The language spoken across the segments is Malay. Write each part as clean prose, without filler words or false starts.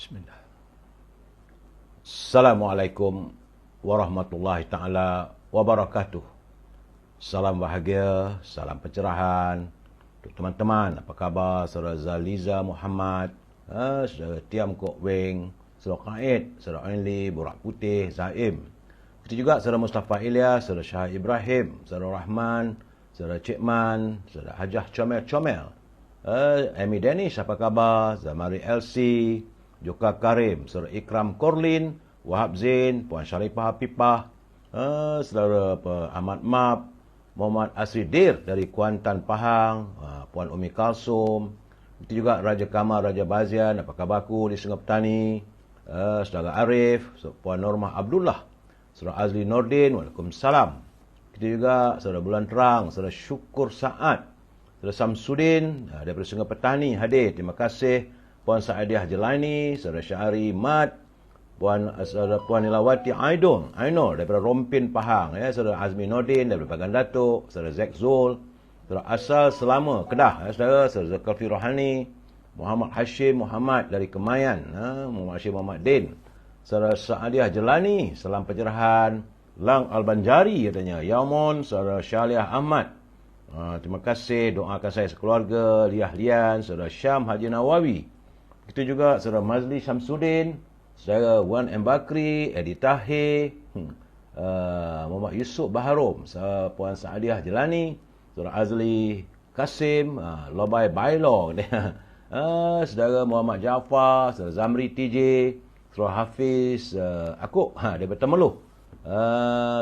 Bismillah. Assalamualaikum warahmatullahi ta'ala wabarakatuh. Salam bahagia, salam pencerahan untuk teman-teman. Apa khabar saudara Zaliza Muhammad, saudara Tiam Kok Weng, saudara Qaid, saudara Ainli, Burak Putih, Zaim. Begitu juga saudara Mustafa Ilyas, saudara Syah Ibrahim, saudara Rahman, saudara Cikman, saudara Hajah Comel-Comel, Amy Danish, apa khabar? Zamari LC, Joka Karim, saudara Ikram Korlin, Wahab Zain, Puan Syarifah Hafifah, saudara Ahmad Mab, Muhammad Asri Dir dari Kuantan Pahang, Puan Umi Kalsum, itu juga Raja Kamal, Raja Bazian, apa khabarku di Sungai Petani, saudara Arif, Puan Normah Abdullah, saudara Azli Nordin, Waalaikumsalam. Itu juga saudara Bulan Terang, saudara Syukur Saad, saudara Samsudin daripada Sungai Petani hadir. Terima kasih Puan Saadiah Jelani, saudara Syahari Mat, saudara Puan Nilawati Ainur daripada Rompin Pahang, saudara Azmi Nordin daripada Pagan Datuk, saudara Zek Zul, saudara Asal Selama Kedah, saudara Zulkifli Rohani, Muhammad Hashim Muhammad dari Kemayan, Muhammad Hashim Muhammad Din, saudara Saadiah Jelani, salam pencerahan. Lang Al-Banjari katanya, Yaumon, saudara Syaliah Ahmad, terima kasih, doakan saya sekeluarga, Liah Lian, saudara Syam Haji Nawawi. Begitu juga saudara Mazli Syamsuddin, saudara Wan M. Bakri, Edi Tahir, Muhammad Yusuf Baharom, Puan Saadiah Jelani, saudara Azli Kasim, Lobai Bailo, saudara Muhammad Jaafar, saudara Zamri TJ, saudara Hafiz Akuk, daripada Temeloh,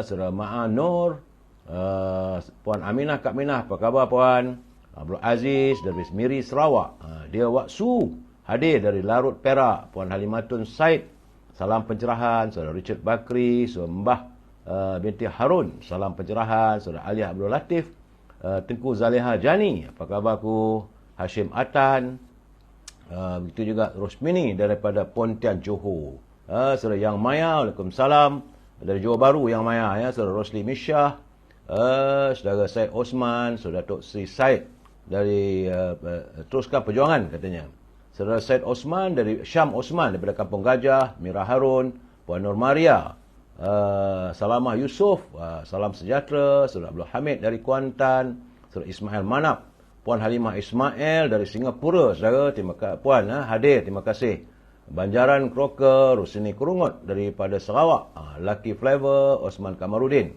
saudara Ma'a Nur, Puan Aminah Kak Minah, apa khabar Puan? Abdul Aziz dari Semiri Sarawak, dia Waksu hadir dari Larut Perak, Puan Halimatun Said, salam pencerahan. Saudara Richard Bakri, saudara Mbah binti Harun, salam pencerahan. Saudara Aliyah Abdul Latif, Tengku Zaliha Jani, apa khabarku? Hashim Atan, begitu juga Rosmini daripada Pontian Johor, saudara Yang Maya, Waalaikumsalam, dari Johor Baru Yang Maya, saudara Rosli Misyah, saudara Syed Osman, saudara Tok Sri Syed dari Teruskan Perjuangan katanya, saudara Syed Osman dari Syam Osman daripada Kampung Gajah, Mira Harun, Puan Nur Maria, Salamah Yusof, salam sejahtera. Saudara Abdul Hamid dari Kuantan, saudara Ismail Manap, Puan Halimah Ismail dari Singapura, saudara, terima kasih Puan hadir, terima kasih. Banjaran Kroker, Rusini Kurungut daripada Sarawak, Lucky Flavor, Osman Kamarudin,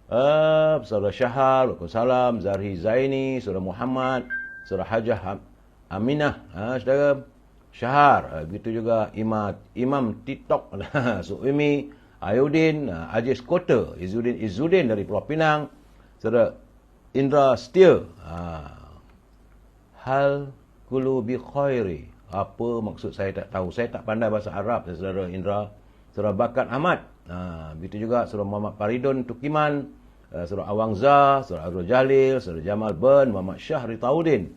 saudara Syahar, Waalaikumsalam, Zarhi Zaini, saudara Muhammad, saudara Hajah Aminah, saudara Syahar, begitu juga Imam TikTok, Suimi, Ayudin, Ajis Kota, Izzuddin dari Pulau Pinang, saudara Indra Setia, Hal Kulu Bi Khairi. Apa maksud saya tak tahu. Saya tak pandai bahasa Arab, saudara Indra. Saudara Bakat Ahmad, begitu juga saudara Muhammad Faridun Tukiman, saudara Awang Zah, saudara Abdul Jalil, saudara Jamal Ben, Muhammad Syah Ritaudin,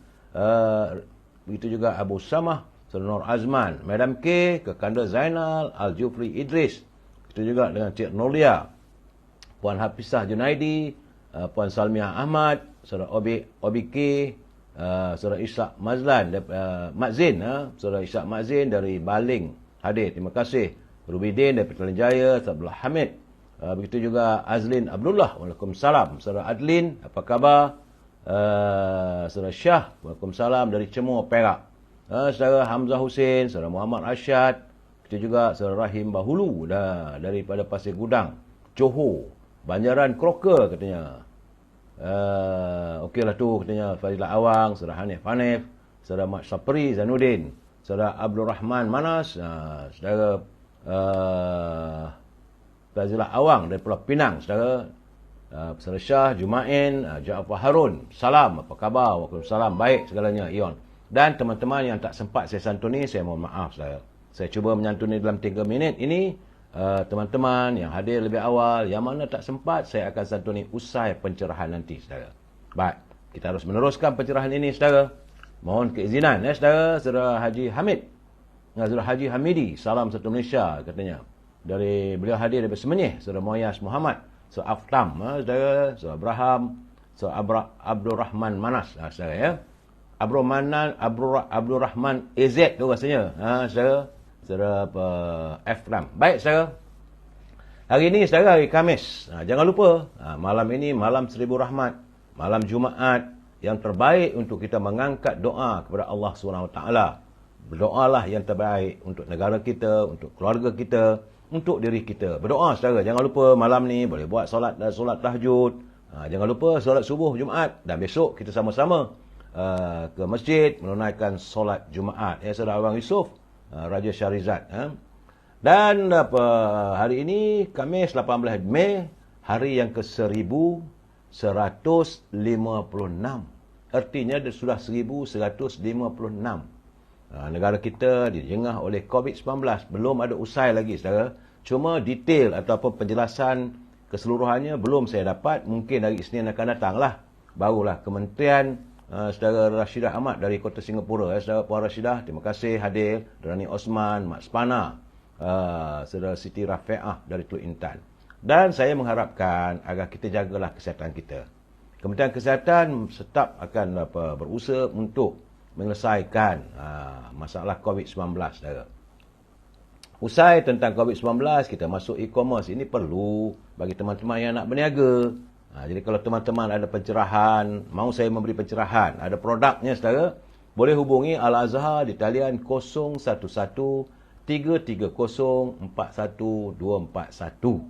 begitu juga Abu Samah, saudara Nur Azman, Madam K, Kekanda Zainal, Al-Jufri Idris, begitu juga dengan Cik Nurlia, Puan Hafizah Junaidi, Puan Salmiah Ahmad, saudara Obi K, saudara Ishak Mazlan, Mazin, saudara Ishak Mazin dari Baling hadir, terima kasih. Rubidin dari Petaling Jaya, saudara Abdullah Hamid, begitu juga Azlin Abdullah, Waalaikumsalam. Saudara Adlin, apa khabar? Saudara Syah, Waalaikumsalam dari Cemur Perak, saudara Hamzah Hussein, saudara Muhammad Arsyad, begitu juga saudara Rahim Bahulu daripada Pasir Gudang, Johor, Banjaran Kroker katanya. Okeylah tu katanya. Fadilah Awang, saudara Hanif, saudara Mat Sapri Zainuddin, saudara Abdul Rahman Manas, saudara Fazilah Awang dari Pulau Pinang, saudara saudara Syah Jumain, Jaafar Harun, salam, apa khabar? Waalaikumsalam, baik segalanya Ion. Dan teman-teman yang tak sempat saya santuni, saya mohon maaf. Saya cuba menyantuni dalam 3 minit ini. Teman-teman yang hadir lebih awal, yang mana tak sempat, saya akan santuni usai pencerahan nanti, saudara. Baik, kita harus meneruskan pencerahan ini, saudara. Mohon keizinan, saudara. Saudara Haji Hamid, saudara Haji Hamidi, salam satu Malaysia katanya. Beliau hadir dari Semenyih, saudara Moyas Muhammad, saudara Aftam, saudara, saudara Abraham, saudara Abdul Rahman Manas, saudara, Abdul Rahman AZ tu rasanya, saudara. saudara F6. Baik, saudara. Hari ini, saudara, hari Khamis. Jangan lupa, malam ini malam seribu rahmat, malam Jumaat yang terbaik untuk kita mengangkat doa kepada Allah SWT. Berdoalah yang terbaik untuk negara kita, untuk keluarga kita, untuk diri kita. Berdoa, saudara. Jangan lupa malam ni boleh buat solat tahajud. Jangan lupa solat subuh Jumaat. Dan besok kita sama-sama ke masjid menunaikan solat Jumaat. Ya, saudara Abang Yusof, Raja Syarizat. Dan hari ini, Khamis 18 Mei, hari yang ke-1156. Artinya sudah 1156. Negara kita dijengah oleh COVID-19. Belum ada usai lagi, saudara. Cuma detail ataupun penjelasan keseluruhannya belum saya dapat. Mungkin hari Isnin akan datanglah. Barulah Kementerian saudara Rashidah Ahmad dari Kota Singapura. Saudara Puan Rashidah, terima kasih hadir. Rani Osman, Mak Spana, saudara Siti Rafi'ah dari Teluk Intan. Dan saya mengharapkan agar kita jagalah kesihatan kita. Kementerian Kesihatan tetap akan berusaha untuk menyelesaikan masalah COVID-19, saudara. Usai tentang COVID-19, kita masuk e-commerce. Ini perlu bagi teman-teman yang nak berniaga. Jadi kalau teman-teman ada pencerahan, mahu saya memberi pencerahan, ada produknya, saudara, boleh hubungi Al-Azhar di talian 011 330 41241.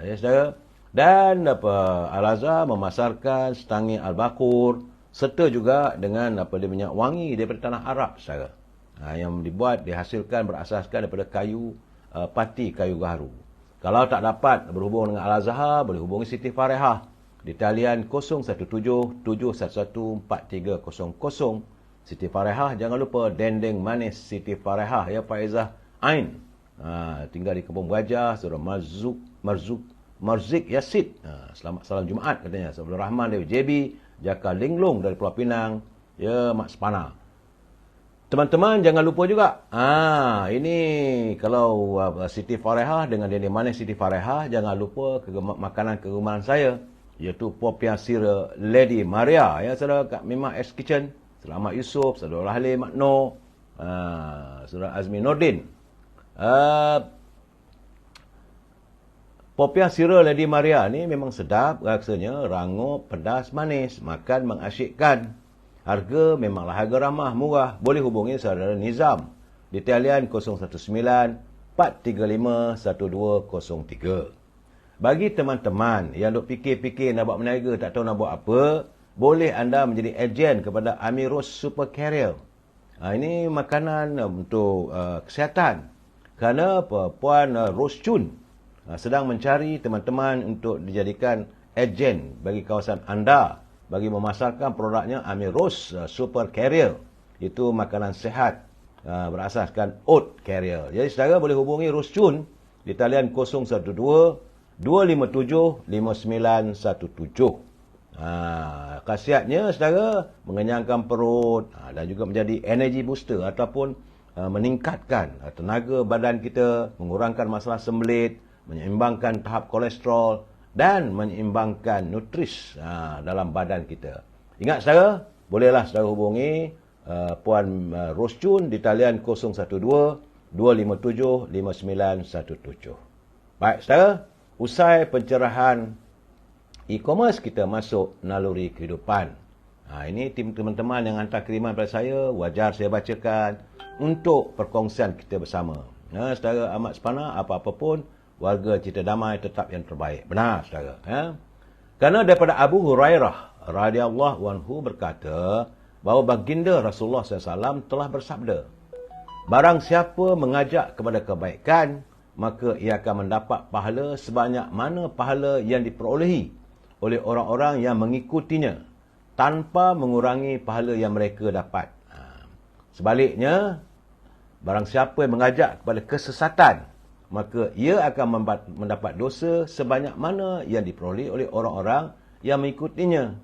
Ya, saudara. Dan Al-Azhar memasarkan setangih Al-Bakur, serta juga dengan minyak wangi daripada tanah Arab, saudara. Yang dihasilkan berasaskan daripada kayu pati, kayu gaharu. Kalau tak dapat berhubung dengan Al-Azhar, boleh hubungi Siti Farehah di talian 017-711-4300. Siti Farehah, jangan lupa dendeng manis Siti Farehah, ya, Faizah Ain. Tinggal di Kampung Gajah, saudara Marzik Yasid. Selamat salam Jumaat, katanya. Saudara Rahman dari JB, Jaka Linglong dari Pulau Pinang, ya, Mak Spana. Teman-teman jangan lupa juga, ini kalau Siti Farehah dengan dendeng manis Siti Farehah, jangan lupa makanan kegemaran saya, iaitu popiah sira Lady Maria, ya, saudara, kat Mimah S Kitchen. Selamat Yusof, saudara Halim Makno, saudara Azmi Nordin. Popiah sira Lady Maria ni memang sedap rasanya, rangup, pedas, manis, makan mengasyikkan. Harga memanglah harga ramah, murah. Boleh hubungi saudara Nizam di talian 019-435-1203. Bagi teman-teman yang duk fikir-fikir nak buat berniaga, tak tahu nak buat apa, boleh anda menjadi ejen kepada Amirus Super Carrier. Ini makanan untuk kesihatan. Kerana Puan Ros Chun sedang mencari teman-teman untuk dijadikan ejen bagi kawasan anda, bagi memasarkan produknya Amirus Super Carrier. Itu makanan sihat berasaskan oat carrier. Jadi saudara boleh hubungi Ros Chun di talian 012-257-5917. Khasiatnya, saudara, mengenyangkan perut dan juga menjadi energy booster ataupun meningkatkan tenaga badan kita, mengurangkan masalah sembelit, menyeimbangkan tahap kolesterol dan menyeimbangkan nutris dalam badan kita. Ingat, saudara, bolehlah saudara hubungi Puan Ros Chun di talian 012-257-5917. Baik, saudara, usai pencerahan e-commerce, kita masuk naluri kehidupan. Ini tim teman-teman yang hantar kiriman pada saya, wajar saya bacakan untuk perkongsian kita bersama. Saudara Ahmad Spana, apa-apa pun, warga Cita Damai tetap yang terbaik. Benar, saudara. Kerana daripada Abu Hurairah radhiyallahu anhu berkata bahawa baginda Rasulullah SAW telah bersabda, barang siapa mengajak kepada kebaikan, maka ia akan mendapat pahala sebanyak mana pahala yang diperolehi oleh orang-orang yang mengikutinya, tanpa mengurangi pahala yang mereka dapat. Sebaliknya, barang siapa yang mengajak kepada kesesatan, maka ia akan mendapat dosa sebanyak mana yang diperoleh oleh orang-orang yang mengikutinya,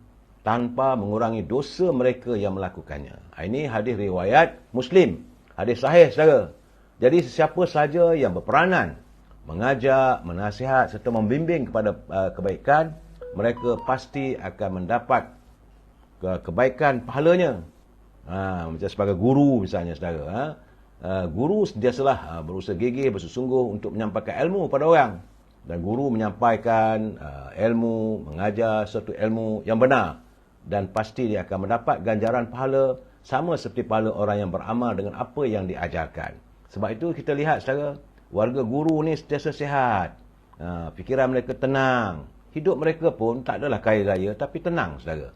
tanpa mengurangi dosa mereka yang melakukannya. Ini hadis riwayat Muslim. Hadis sahih, saudara. Jadi sesiapa saja yang berperanan mengajak, menasihat serta membimbing kepada kebaikan, mereka pasti akan mendapat kebaikan pahalanya. Macam sebagai guru misalnya, saudara. guru sentiasalah berusaha gigih, bersungguh untuk menyampaikan ilmu pada orang. Dan guru menyampaikan ilmu, mengajar satu ilmu yang benar. Dan pasti dia akan mendapat ganjaran pahala sama seperti pahala orang yang beramal dengan apa yang diajarkan. Sebab itu kita lihat saudara, warga guru ni sentiasa sihat. Fikiran mereka tenang. Hidup mereka pun tak adalah kaya raya tapi tenang saudara.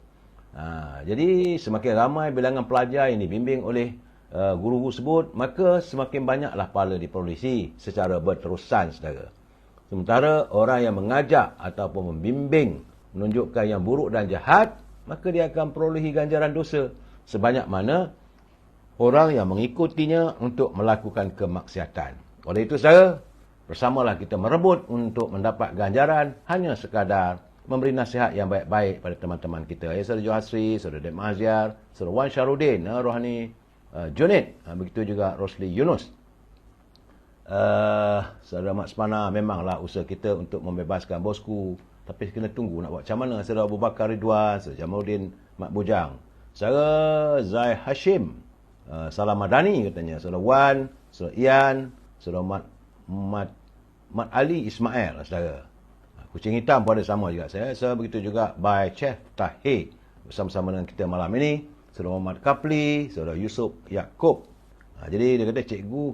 Jadi semakin ramai bilangan pelajar yang dibimbing oleh guru-guru sebut, maka semakin banyaklah pahala diperoleh secara berterusan saudara. Sementara orang yang mengajak ataupun membimbing menunjukkan yang buruk dan jahat, maka dia akan perolehi ganjaran dosa sebanyak mana orang yang mengikutinya untuk melakukan kemaksiatan. Oleh itu saudara, bersamalah kita merebut untuk mendapat ganjaran hanya sekadar memberi nasihat yang baik-baik pada teman-teman kita. Saudara Johasri, saudara Dek Mahaziar, saudara Wan Syarudin, Rohani Junid, begitu juga Rosli Yunus. Saudara Mat Semana, memanglah usaha kita untuk membebaskan bosku, tapi kena tunggu nak buat macam mana. Saudara Abu Bakar Ridwan, saudara Jamaluddin Mak Bujang, saudara Zai Hashim, Salam Madani katanya, saudara Wan, saudara Ian, saudara Mat Ali Ismail, saudara. Kucing hitam pun ada sama juga saya. Begitu juga by Chef Tahir bersama-sama dengan kita malam ini. Saudara Muhammad Kapli, saudara Yusuf Yaakob. Jadi dia kata cikgu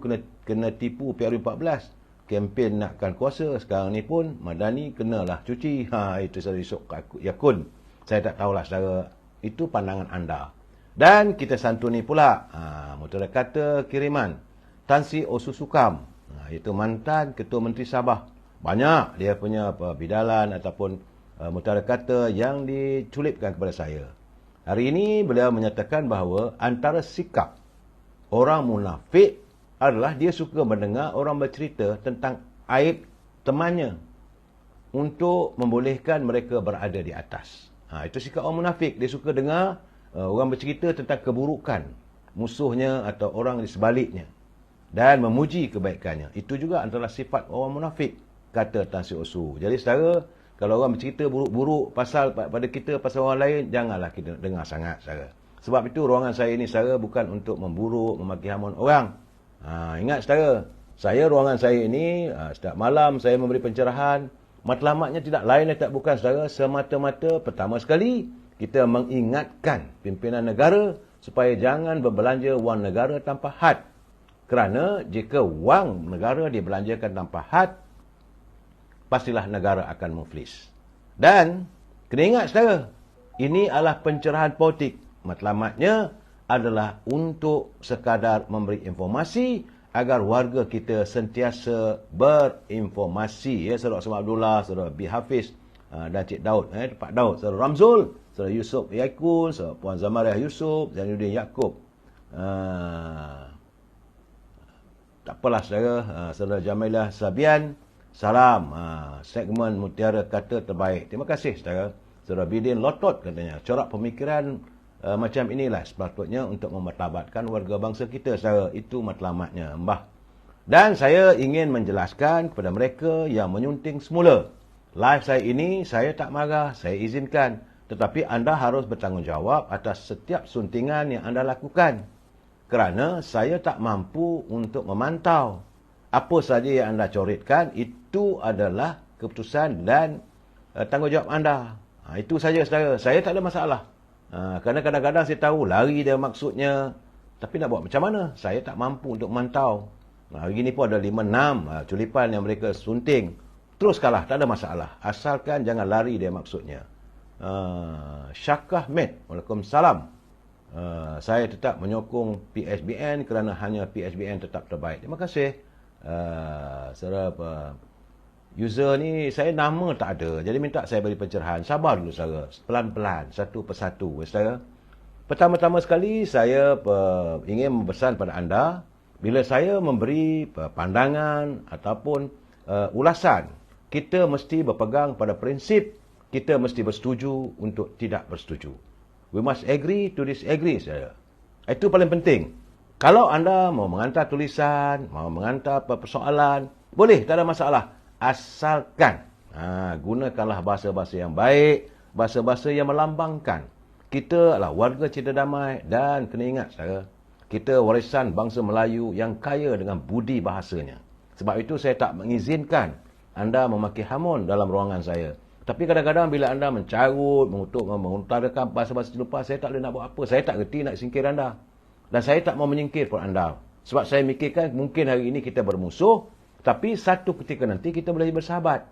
kena tipu PRU14. Kempen nakkan kuasa. Sekarang ni pun Madani kenalah cuci. Itu saudara Yusuf Yakun. Saya tak tahulah saudara. Itu pandangan anda. Dan kita santuni pula mutara kata kiriman Tan Sri Osu Sukam. Itu mantan Ketua Menteri Sabah. Banyak dia punya bidalan ataupun mutara kata yang diculipkan kepada saya. Hari ini beliau menyatakan bahawa antara sikap orang munafik adalah dia suka mendengar orang bercerita tentang aib temannya untuk membolehkan mereka berada di atas. Itu sikap orang munafik. Dia suka dengar orang bercerita tentang keburukan musuhnya atau orang di sebaliknya dan memuji kebaikannya. Itu juga antara sifat orang munafik, kata Tan Sri Osu. Jadi saudara, kalau orang bercerita buruk-buruk pasal pada kita, pasal orang lain, janganlah kita dengar sangat saudara. Sebab itu ruangan saya ini saudara bukan untuk memburuk, memaki hamun orang. Ingat saudara, ruangan saya ini setiap malam saya memberi pencerahan. Matlamatnya tidak lain dan tak bukan saudara, semata-mata pertama sekali kita mengingatkan pimpinan negara supaya jangan berbelanja wang negara tanpa had. Kerana jika wang negara dibelanjakan tanpa had, pastilah negara akan muflis. Dan kena ingat saudara, ini adalah pencerahan politik. Matlamatnya adalah untuk sekadar memberi informasi agar warga kita sentiasa berinformasi. Saudara Osman Abdullah, saudara B. Hafiz dan Cik Daud, Pak Daud, saudara Ramzul, saudara Yusuf Yaikul, saudara Puan Zamariah Yusuf, Zainuddin Yaakob. Tak apalah saudara, saudara Jamilah Sabian, salam. Segmen Mutiara Kata Terbaik. Terima kasih saudara. Saudara Bidin Lotot katanya, corak pemikiran macam inilah sepatutnya untuk memartabatkan warga bangsa kita saudara. Itu matlamatnya Mbah. Dan saya ingin menjelaskan kepada mereka yang menyunting semula. Live saya ini saya tak marah, saya izinkan. Tetapi anda harus bertanggungjawab atas setiap suntingan yang anda lakukan. Kerana saya tak mampu untuk memantau. Apa saja yang anda coretkan, itu adalah keputusan dan tanggungjawab anda. Itu saja saudara. Saya tak ada masalah. Kerana kadang-kadang saya tahu lari dia maksudnya. Tapi nak buat macam mana? Saya tak mampu untuk memantau. Hari ini pun ada 5-6 culipan yang mereka sunting. Teruskanlah, tak ada masalah. Asalkan jangan lari dia maksudnya. Syakah Med, Waalaikumsalam. Saya tetap menyokong PSBN kerana hanya PSBN tetap terbaik. Terima kasih. Saudara user ni saya nama tak ada. Jadi minta saya beri pencerahan. Sabar dulu saudara. Pelan-pelan, satu persatu. Saudara. Pertama-tama sekali saya ingin mempesan pada anda, bila saya memberi pandangan ataupun ulasan, kita mesti berpegang pada prinsip, kita mesti bersetuju untuk tidak bersetuju. We must agree to disagree, saudara. Itu paling penting. Kalau anda mau menghantar tulisan, mau menghantar persoalan, boleh, tak ada masalah. Asalkan gunakanlah bahasa-bahasa yang baik, bahasa-bahasa yang melambangkan. Kita adalah warga cinta damai dan kena ingat, saudara, kita warisan bangsa Melayu yang kaya dengan budi bahasanya. Sebab itu saya tak mengizinkan anda memaki hamun dalam ruangan saya. Tapi kadang-kadang bila anda mencarut, mengutarakan bahasa-bahasa lupa, saya tak boleh nak buat apa. Saya tak reti nak singkir anda. Dan saya tak mau menyingkir pun anda. Sebab saya mikirkan mungkin hari ini kita bermusuh, tapi satu ketika nanti kita boleh bersahabat.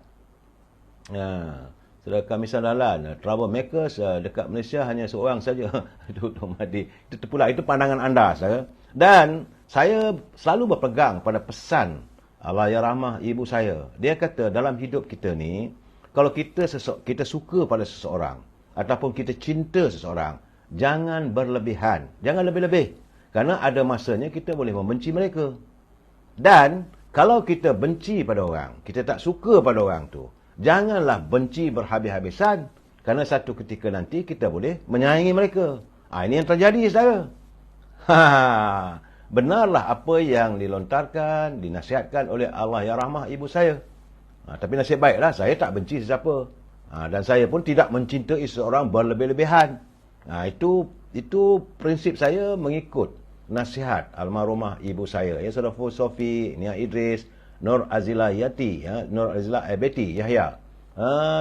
Saudara kami sandalan, troublemakers dekat Malaysia hanya seorang saja. Dr. Mahdi. Itu pula, itu pandangan anda, saudara. Dan saya selalu berpegang pada pesan Allahyarhamah ibu saya. Dia kata dalam hidup kita ni, kalau kita suka pada seseorang ataupun kita cinta seseorang, jangan berlebihan, jangan lebih-lebih. Kerana ada masanya kita boleh membenci mereka. Dan kalau kita benci pada orang, kita tak suka pada orang tu, janganlah benci berhabis-habisan, kerana satu ketika nanti kita boleh menyayangi mereka. Ini yang terjadi, saudara. Benarlah apa yang dilontarkan, dinasihatkan oleh Allahyarhamah ibu saya. Tapi nasib baiklah, saya tak benci sesiapa. Dan saya pun tidak mencintai seseorang berlebih-lebihan. Itu prinsip saya mengikut nasihat almarhumah ibu saya. Ya, Saudara Sofi, Nia Idris, Nur Azila Yati, Nur Azila Abeti Yahya,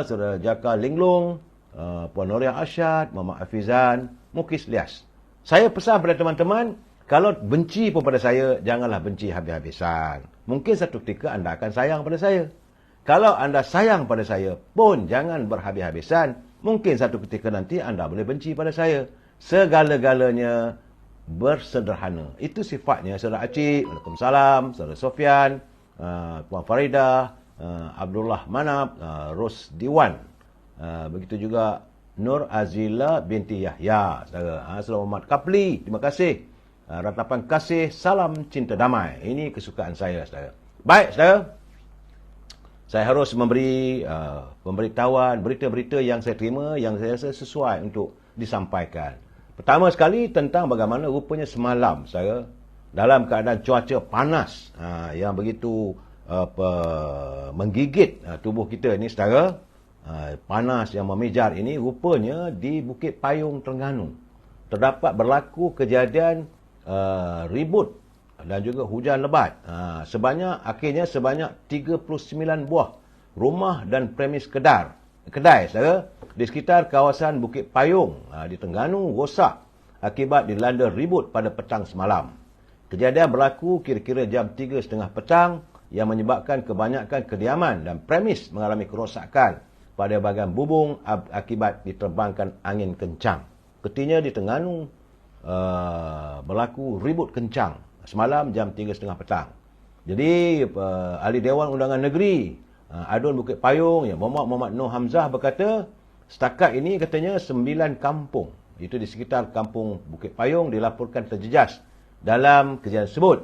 Saudara Jaka Linglung, Puan Nuriah Asyad, Muhammad Hafizan, Mukis Lias. Saya pesan pada teman-teman, kalau benci pun pada saya, janganlah benci habis-habisan. Mungkin satu ketika anda akan sayang pada saya. Kalau anda sayang pada saya pun jangan berhabis-habisan. Mungkin satu ketika nanti anda boleh benci pada saya. Segala-galanya bersederhana. Itu sifatnya Saudara Acik, Waalaikumsalam, Saudara Sofian, Puan Faridah, Abdullah Manap, Ros Diwan. Begitu juga Nur Azila binti Yahya. Saudara Muhammad Kapli, terima kasih. Ratapan kasih, salam cinta damai. Ini kesukaan saya, saudara. Baik, saudara. Saya harus memberi pemberitahuan, berita-berita yang saya terima, yang saya rasa sesuai untuk disampaikan. Pertama sekali tentang bagaimana rupanya semalam, saudara, dalam keadaan cuaca panas yang begitu menggigit tubuh kita ini, saudara, panas yang memijar ini, rupanya di Bukit Payung, Terengganu, terdapat berlaku kejadian ribut dan juga hujan lebat. Akhirnya sebanyak 39 buah rumah dan premis kedai, saudara, di sekitar kawasan Bukit Payung di Terengganu rosak akibat dilanda ribut pada petang semalam. Kejadian berlaku kira-kira jam 3.30 petang yang menyebabkan kebanyakan kediaman dan premis mengalami kerosakan pada bahagian bubung akibat diterbangkan angin kencang. Ketika di Terengganu berlaku ribut kencang semalam jam 3.30 petang. Jadi ahli Dewan Undangan Negeri Adun Bukit Payung, Muhammad Noh Hamzah berkata, setakat ini katanya 9 kampung itu di sekitar kampung Bukit Payung dilaporkan terjejas dalam kejadian tersebut.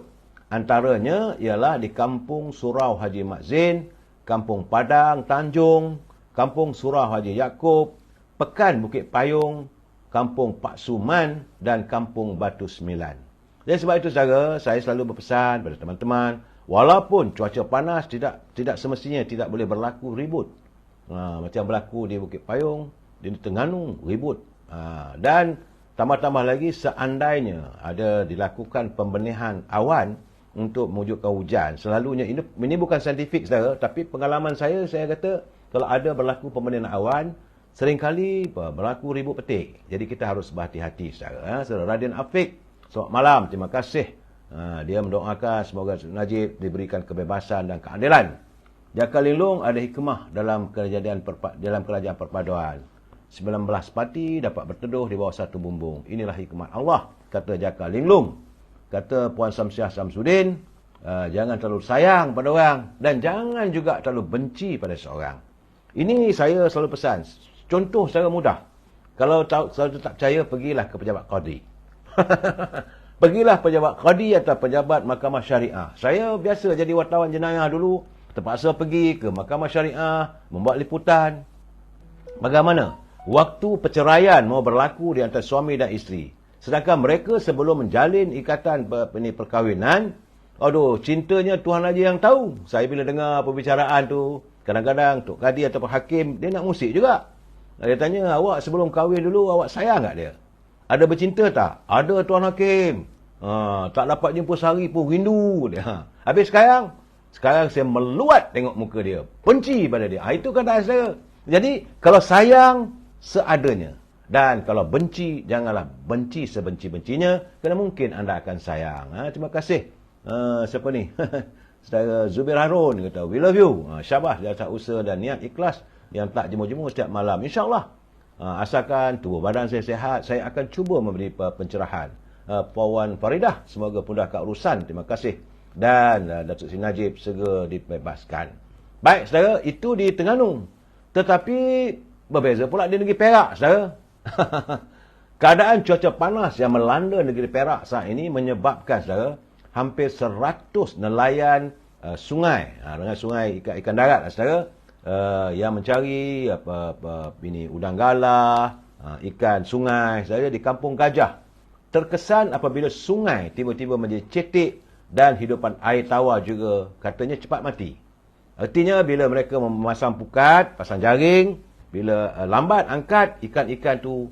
Antaranya ialah di Kampung Surau Haji Mat Zain, Kampung Padang Tanjung, Kampung Surau Haji Yaakob, Pekan Bukit Payung, Kampung Pak Suman dan Kampung Batu Sembilan. Dan sebab itu, saudara, saya selalu berpesan pada teman-teman, walaupun cuaca panas, tidak semestinya tidak boleh berlaku ribut. Macam berlaku di Bukit Payung, di Terengganu, ribut. Dan tambah-tambah lagi, seandainya ada dilakukan pembenihan awan untuk mewujudkan hujan, selalunya, ini bukan saintifik, saudara, tapi pengalaman saya kata, kalau ada berlaku pembenihan awan, seringkali berlaku ribut petik. Jadi kita harus berhati-hati, saudara. Saudara Radin Afiq, selamat malam, terima kasih. Dia mendoakan semoga Najib diberikan kebebasan dan keadilan. Jaka Linglung ada hikmah dalam kerajaan perpaduan. 19 parti dapat berteduh di bawah satu bumbung. Inilah hikmat Allah, kata Jaka Linglung. Kata Puan Samsiah Samsudin, jangan terlalu sayang pada orang dan jangan juga terlalu benci pada seorang. Ini saya selalu pesan. Contoh secara mudah. Kalau selalu tak percaya, pergilah ke pejabat qadi. Pergilah pejabat qadi atau pejabat mahkamah syariah. Saya biasa jadi wartawan jenayah dulu, terpaksa pergi ke mahkamah syariah, membuat liputan. Bagaimana? Waktu perceraian mau berlaku di antara suami dan isteri. Sedangkan mereka sebelum menjalin ikatan perkahwinan, aduh, cintanya Tuhan aja yang tahu. Saya bila dengar perbicaraan tu, kadang-kadang Tok Kadi atau Hakim, dia nak musik juga. Dia tanya, awak sebelum kahwin dulu, awak sayang tak dia? Ada bercinta tak? Ada, Tuan Hakim. Tak dapat jumpa sehari pun rindu dia. Habis sekarang saya meluat tengok muka dia. Benci pada dia. Itu keadaan saya. Jadi, kalau sayang, seadanya. Dan kalau benci, janganlah benci sebenci-bencinya, kerana mungkin anda akan sayang. Terima kasih. Siapa ni? Saudara Zubir Harun kata, we love you. Syabas di atas usaha dan niat ikhlas yang tak jemur-jemur setiap malam. InsyaAllah. Asalkan tubuh badan saya sihat, saya akan cuba memberi pencerahan. Puan Faridah, semoga mudah ke urusan. Terima kasih. Dan Datuk Seri Najib segera dibebaskan. Baik, saudara, itu di Terengganu. Tetapi berbeza pula di negeri Perak, saudara. Keadaan cuaca panas yang melanda negeri Perak saat ini menyebabkan, saudara, hampir 100 nelayan sungai, dengan sungai ikan darat, saudara, yang mencari ini udang galah, ikan sungai, saudara, di Kampung Gajah. Terkesan apabila sungai tiba-tiba menjadi cetek dan hidupan air tawar juga katanya cepat mati. Artinya bila mereka memasang pukat, pasang jaring, bila lambat angkat, ikan-ikan tu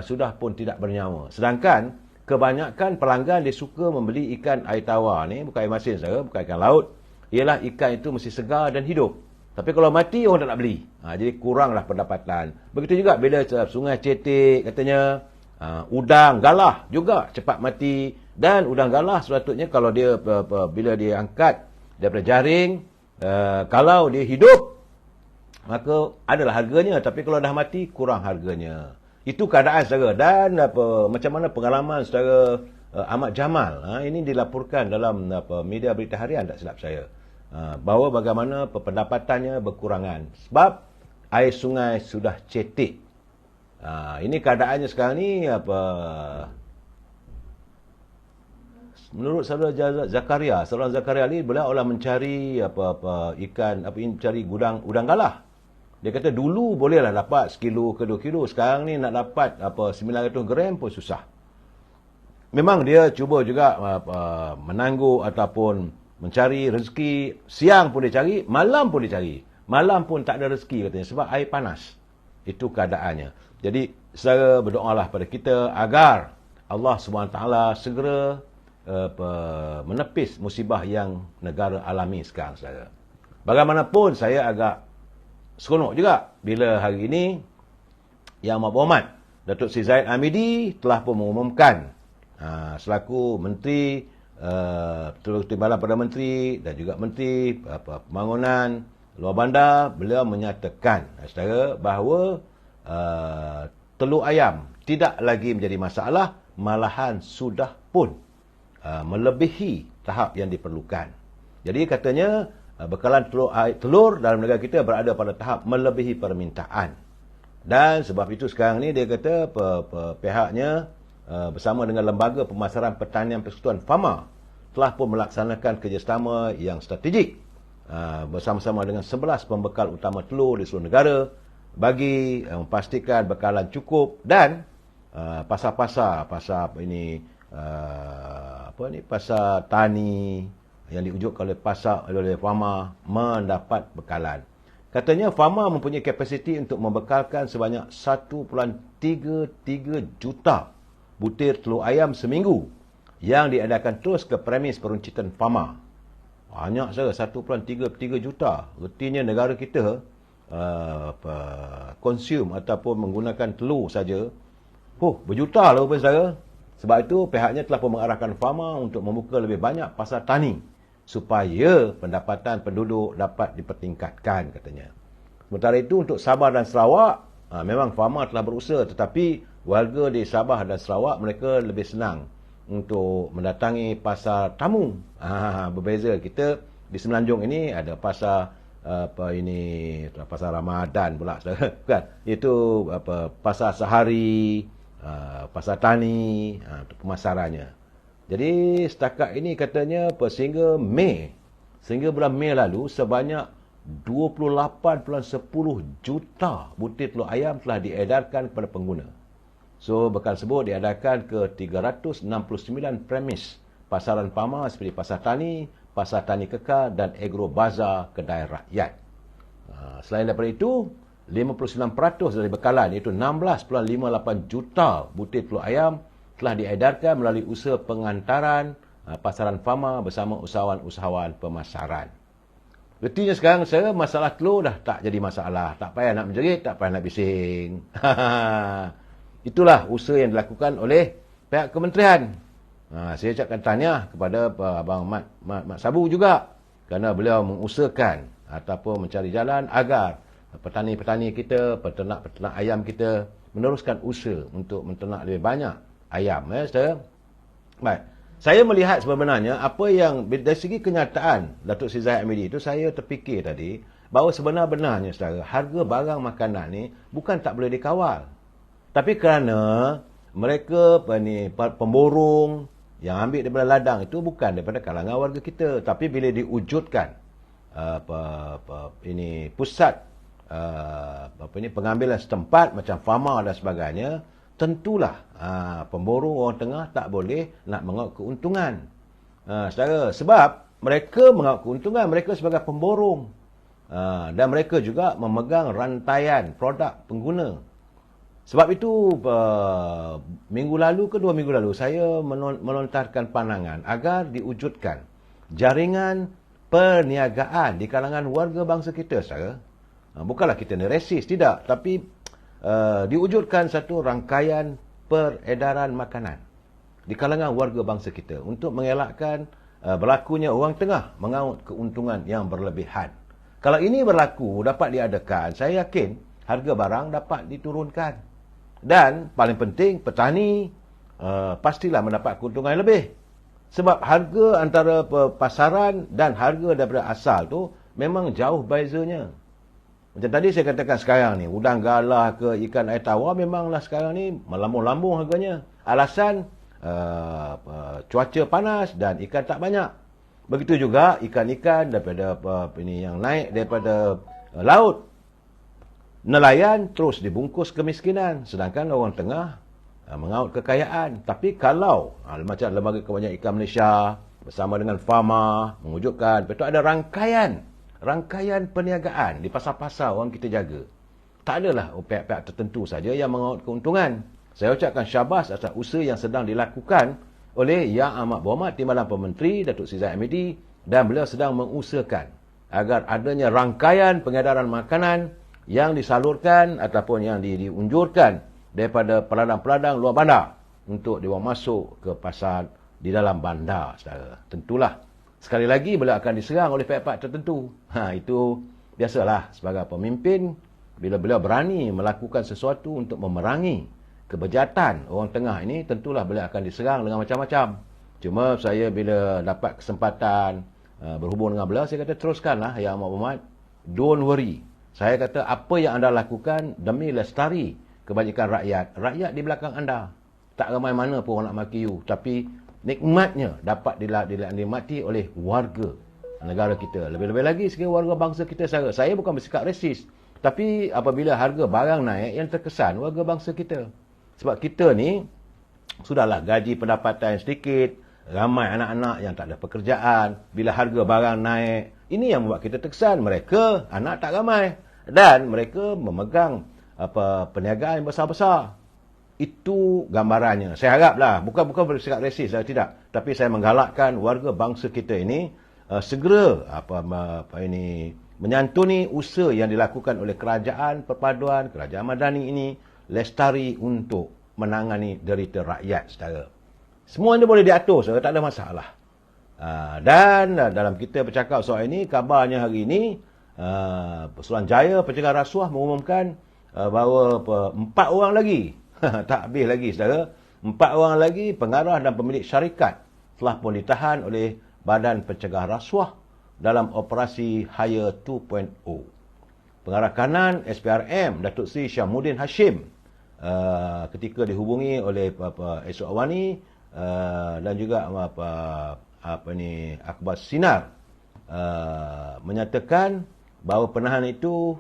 sudah pun tidak bernyawa. Sedangkan kebanyakan pelanggan dia suka membeli ikan air tawar ni, bukan air masin, saudara, bukan ikan laut. Ialah ikan itu mesti segar dan hidup. Tapi kalau mati, orang tak nak beli. Jadi kuranglah pendapatan. Begitu juga bila sungai cetek, katanya udang galah juga cepat mati. Dan udang galah sepatutnya kalau dia bila dia angkat daripada jaring, kalau dia hidup, maka adalah harganya. Tapi kalau dah mati, kurang harganya. Itu keadaan, saudara. Dan macam mana pengalaman saudara Ahmad Jamal, ini dilaporkan dalam media berita harian, tak silap saya, bahawa bagaimana pendapatannya berkurangan sebab air sungai sudah cetek. Ini keadaannya sekarang ni. Menurut saudara Zakaria, seorang Zakaria ni beliau olah mencari ikan, mencari udang galah. Dia kata dulu bolehlah dapat 1 kilo ke 2 kilo. Sekarang ni nak dapat 900 gram pun susah. Memang dia cuba juga menangguh ataupun mencari rezeki. Siang pun dia cari, malam pun dia cari. Malam pun tak ada rezeki katanya sebab air panas. Itu keadaannya. Jadi saudara berdoalah pada kita agar Allah SWT segera menepis musibah yang negara alami sekarang, saudara. Bagaimanapun saya agak seronok juga bila hari ini Yang Amat Berhormat Datuk Seri Zahid Hamidi telah pun mengumumkan selaku Menteri Timbalan Perdana Menteri dan juga Menteri Pembangunan Luar Bandar, beliau menyatakan, saudara, bahawa telur ayam tidak lagi menjadi masalah, malahan sudah pun melebihi tahap yang diperlukan. Jadi katanya bekalan telur dalam negara kita berada pada tahap melebihi permintaan. Dan sebab itu sekarang ni dia kata pihaknya bersama dengan Lembaga Pemasaran Pertanian Persekutuan FAMA telah pun melaksanakan kerjasama yang strategik bersama-sama dengan 11 pembekal utama telur di seluruh negara bagi memastikan bekalan cukup dan pasar-pasar pasar tani yang diwujudkan oleh FAMA mendapat bekalan. Katanya FAMA mempunyai kapasiti untuk membekalkan sebanyak 1.33 juta butir telur ayam seminggu yang diadakan terus ke premis peruncitan FAMA. Banyak saja, 1.33 juta. Artinya negara kita consume ataupun menggunakan telur saja berjuta lah rupanya, saudara. Sebab itu pihaknya telah pun mengarahkan FAMA untuk membuka lebih banyak pasar tani supaya pendapatan penduduk dapat dipertingkatkan, katanya. Sementara itu untuk Sabah dan Sarawak, memang FAMA telah berusaha, tetapi warga di Sabah dan Sarawak mereka lebih senang untuk mendatangi pasar tamu. Berbeza kita di Semenanjung ini ada pasar pasar Ramadan pula, saudara, kan? Itu pasar sehari, pasar tani, untuk pemasarannya. Jadi setakat ini katanya sehingga bulan Mei lalu sebanyak 28.10 juta butir telur ayam telah diedarkan kepada pengguna. So bekal tersebut diedarkan ke 369 premis pasaran FAMA seperti pasar tani kekal dan agro bazar kedai rakyat. Selain daripada itu, 59% dari bekalan iaitu 16.58 juta butir telur ayam telah diedarkan melalui usaha pengantaran pasaran fama bersama usahawan-usahawan pemasaran. Berarti sekarang saya masalah telur dah tak jadi masalah. Tak payah nak menjerit, tak payah nak bising. Itulah usaha yang dilakukan oleh pihak kementerian. Saya ucapkan tahniah kepada Abang Mat Sabu juga, kerana beliau mengusahakan ataupun mencari jalan agar petani-petani kita, peternak-peternak ayam kita meneruskan usaha untuk menternak lebih banyak ayam. Saudara. Baik. Saya melihat sebenarnya apa yang dari segi kenyataan Datuk Seri Zahid Hamidi itu, saya terfikir tadi bahawa sebenar-benarnya saudara, harga barang makanan ni bukan tak boleh dikawal. Tapi kerana mereka pemborong yang ambil daripada ladang itu bukan daripada kalangan warga kita, tapi bila diwujudkan pusat pengambilan setempat macam fama dan sebagainya, tentulah pemborong orang tengah tak boleh nak mengaut keuntungan. Saudara, sebab mereka mengaut keuntungan, mereka sebagai pemborong. Dan mereka juga memegang rantaian produk pengguna. Sebab itu, minggu lalu ke 2 minggu lalu, saya melontarkan pandangan agar diwujudkan jaringan perniagaan di kalangan warga bangsa kita, saudara. Bukanlah kita ni resis, tidak. Tapi diwujudkan satu rangkaian peredaran makanan di kalangan warga bangsa kita untuk mengelakkan berlakunya orang tengah mengaut keuntungan yang berlebihan. Kalau ini berlaku, dapat diadakan, saya yakin harga barang dapat diturunkan. Dan paling penting, petani pastilah mendapat keuntungan yang lebih. Sebab harga antara pasaran dan harga daripada asal tu memang jauh bezanya. Macam tadi saya katakan, sekarang ni udang galah ke ikan air tawar memanglah sekarang ni melambung-lambung harganya. Alasan cuaca panas dan ikan tak banyak. Begitu juga ikan-ikan daripada yang naik daripada laut. Nelayan terus dibungkus kemiskinan, sedangkan orang tengah mengaut kekayaan. Tapi kalau macam Lembaga Kebanyakan Ikan Malaysia bersama dengan Fama mewujudkan, betul ada rangkaian perniagaan di pasar-pasar orang kita jaga. Tak adalah pihak-pihak tertentu saja yang mengaut keuntungan. Saya ucapkan syabas atas usaha yang sedang dilakukan oleh Yang Amat Berhormat Timbalan Perdana Menteri Datuk Seri Zahid Hamidi, dan beliau sedang mengusahakan agar adanya rangkaian pengedaran makanan yang disalurkan ataupun yang diunjurkan daripada peladang-peladang luar bandar untuk dibawa masuk ke pasar di dalam bandar, saudara. Tentulah sekali lagi beliau akan diserang oleh pihak-pihak tertentu. Itu biasalah sebagai pemimpin, bila beliau berani melakukan sesuatu untuk memerangi kebejatan orang tengah ini, tentulah beliau akan diserang dengan macam-macam. Cuma saya bila dapat kesempatan berhubung dengan beliau, saya kata teruskanlah Yang Amat Berhormat, don't worry. Saya kata apa yang anda lakukan demi lestari kebajikan rakyat. Rakyat di belakang anda. Tak ramai mana pun orang nak maki you, tapi nikmatnya dapat dinikmati oleh warga negara kita. Lebih-lebih lagi sebagai warga bangsa kita. Saya bukan bersikap resis, tapi apabila harga barang naik, yang terkesan warga bangsa kita. Sebab kita ni sudahlah gaji pendapatan sedikit, ramai anak-anak yang tak ada pekerjaan. Bila harga barang naik, ini yang membuat kita terkesan mereka anak tak ramai dan mereka memegang perniagaan yang besar-besar. Itu gambarannya. Saya haraplah, bukan bersikap resis, saya tidak, tapi saya menggalakkan warga bangsa kita ini segera menyantuni usaha yang dilakukan oleh kerajaan perpaduan, kerajaan madani ini, lestari untuk menangani derita rakyat, saudara. Semua ini boleh diatur, saudara, tak ada masalah. Dan dalam kita bercakap soal ini, kabarnya hari ini Suruhanjaya Pencegahan Rasuah mengumumkan bahawa 4 orang lagi tak habis lagi, saudara. 4 orang lagi pengarah dan pemilik syarikat telah pun ditahan oleh Badan Pencegahan Rasuah dalam operasi Hire 2.0. Pengarah kanan SPRM Datuk Seri Syahmuddin Hashim ketika dihubungi oleh Esok Awani dan juga Akhbar Sinar menyatakan bahawa penahanan itu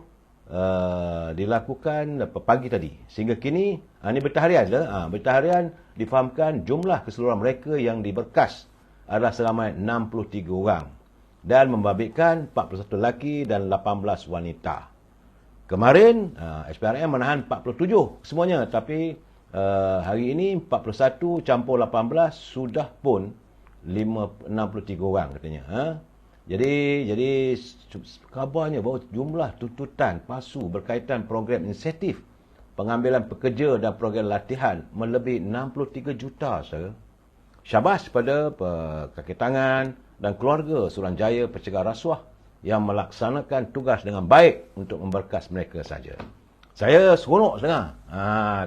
dilakukan pagi tadi. Sehingga kini, ini bertaharian difahamkan jumlah keseluruhan mereka yang diberkas adalah seramai 63 orang dan membabitkan 41 lelaki dan 18 wanita. Kemarin SPRM menahan 47 semuanya, tapi hari ini 41 campur 18 sudah pun 63 orang katanya. Jadi kabarnya bahawa jumlah tuntutan palsu berkaitan program insentif pengambilan pekerja dan program latihan melebihi 63 juta, saudara. Syabas kepada kaki tangan dan keluarga Suruhanjaya Pencegah Rasuah yang melaksanakan tugas dengan baik untuk memberkas mereka saja. Saya seronok dengar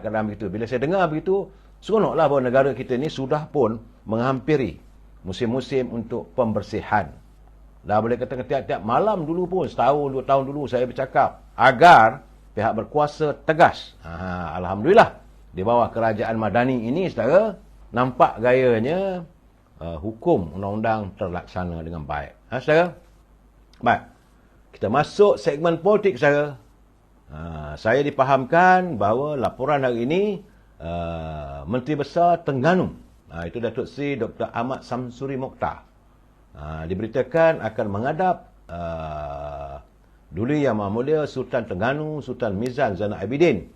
keadaan begitu. Bila saya dengar begitu, seronoklah bahawa negara kita ni sudah pun menghampiri musim-musim untuk pembersihan. Dah boleh kata tiap-tiap malam dulu pun, setahun, 2 tahun dulu saya bercakap agar pihak berkuasa tegas. Alhamdulillah, di bawah kerajaan Madani ini, saudara, nampak gayanya hukum undang-undang terlaksana dengan baik. Saudara? Baik. Kita masuk segmen politik, saudara. Saya dipahamkan bahawa laporan hari ini Menteri Besar Terengganu, itu Datuk Seri Dr. Ahmad Samsuri Mokhtar, diberitakan akan menghadap Duli Yang Maha Mulia Sultan Terengganu Sultan Mizan Zainal Abidin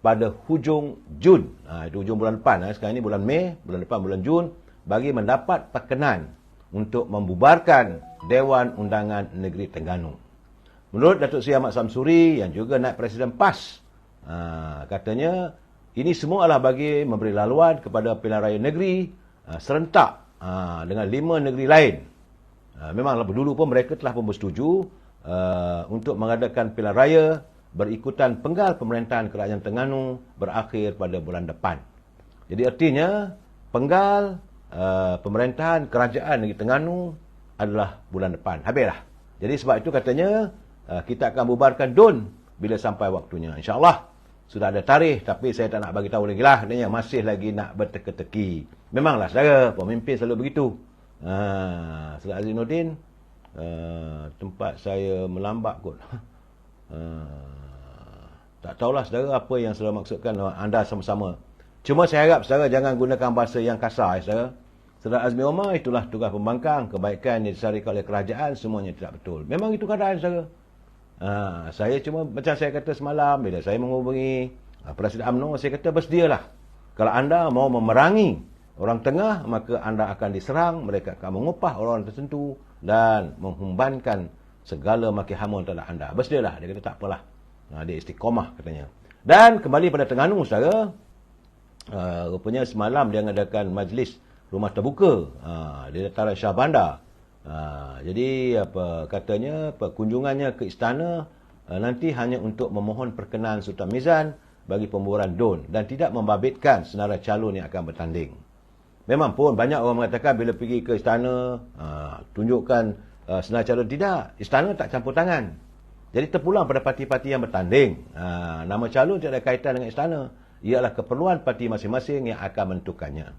pada hujung Jun. Itu hujung bulan depan. Sekarang ini bulan Mei, bulan depan bulan Jun, bagi mendapat perkenan untuk membubarkan Dewan Undangan Negeri Terengganu. Menurut Datuk Seri Ahmad Samsuri yang juga naib Presiden PAS, katanya ini semua adalah bagi memberi laluan kepada pilihan raya negeri serentak dengan 5 negeri lain. Memanglah dulu pun mereka telah pun bersetuju untuk mengadakan pilihan raya berikutan penggal pemerintahan Kerajaan Terengganu berakhir pada bulan depan. Jadi artinya penggal pemerintahan Kerajaan Negeri Terengganu adalah bulan depan. Habislah. Jadi sebab itu katanya kita akan bubarkan DUN bila sampai waktunya. InsyaAllah sudah ada tarikh, tapi saya tak nak bagi tahu lagi lah. Katanya masih lagi nak berteka-teki. Memanglah saudara, pemimpin selalu begitu. Saudara Azinuddin, tempat saya melambat kot. Tak tahulah saudara apa yang saudara maksudkan anda sama-sama. Cuma saya harap saudara jangan gunakan bahasa yang kasar, saudara. Saudara Azmi Omar, itulah tugas pembangkang, kebaikan yang disarikan oleh kerajaan, semuanya tidak betul. Memang itu keadaan, saudara. Saya cuma, macam saya kata semalam, bila saya menghubungi Presiden UMNO, saya kata bersedialah. Kalau anda mau memerangi orang tengah, maka anda akan diserang, mereka akan mengupah orang tertentu dan menghumbankan segala maki hamun terhadap anda. Bersedialah. Dia kata tak apalah. Dia istiqomah katanya. Dan kembali pada Terengganu, saudara, rupanya semalam dia mengadakan majlis rumah terbuka di dataran Shah Bandar. Jadi katanya kunjungannya ke istana nanti hanya untuk memohon perkenan Sultan Mizan bagi pembubaran DUN dan tidak membabitkan senarai calon yang akan bertanding. Memang pun banyak orang mengatakan bila pergi ke istana tunjukkan senarai calon. Tidak, istana tak campur tangan. Jadi terpulang pada parti-parti yang bertanding. Nama calon tidak ada kaitan dengan istana. Ialah keperluan parti masing-masing yang akan menentukannya.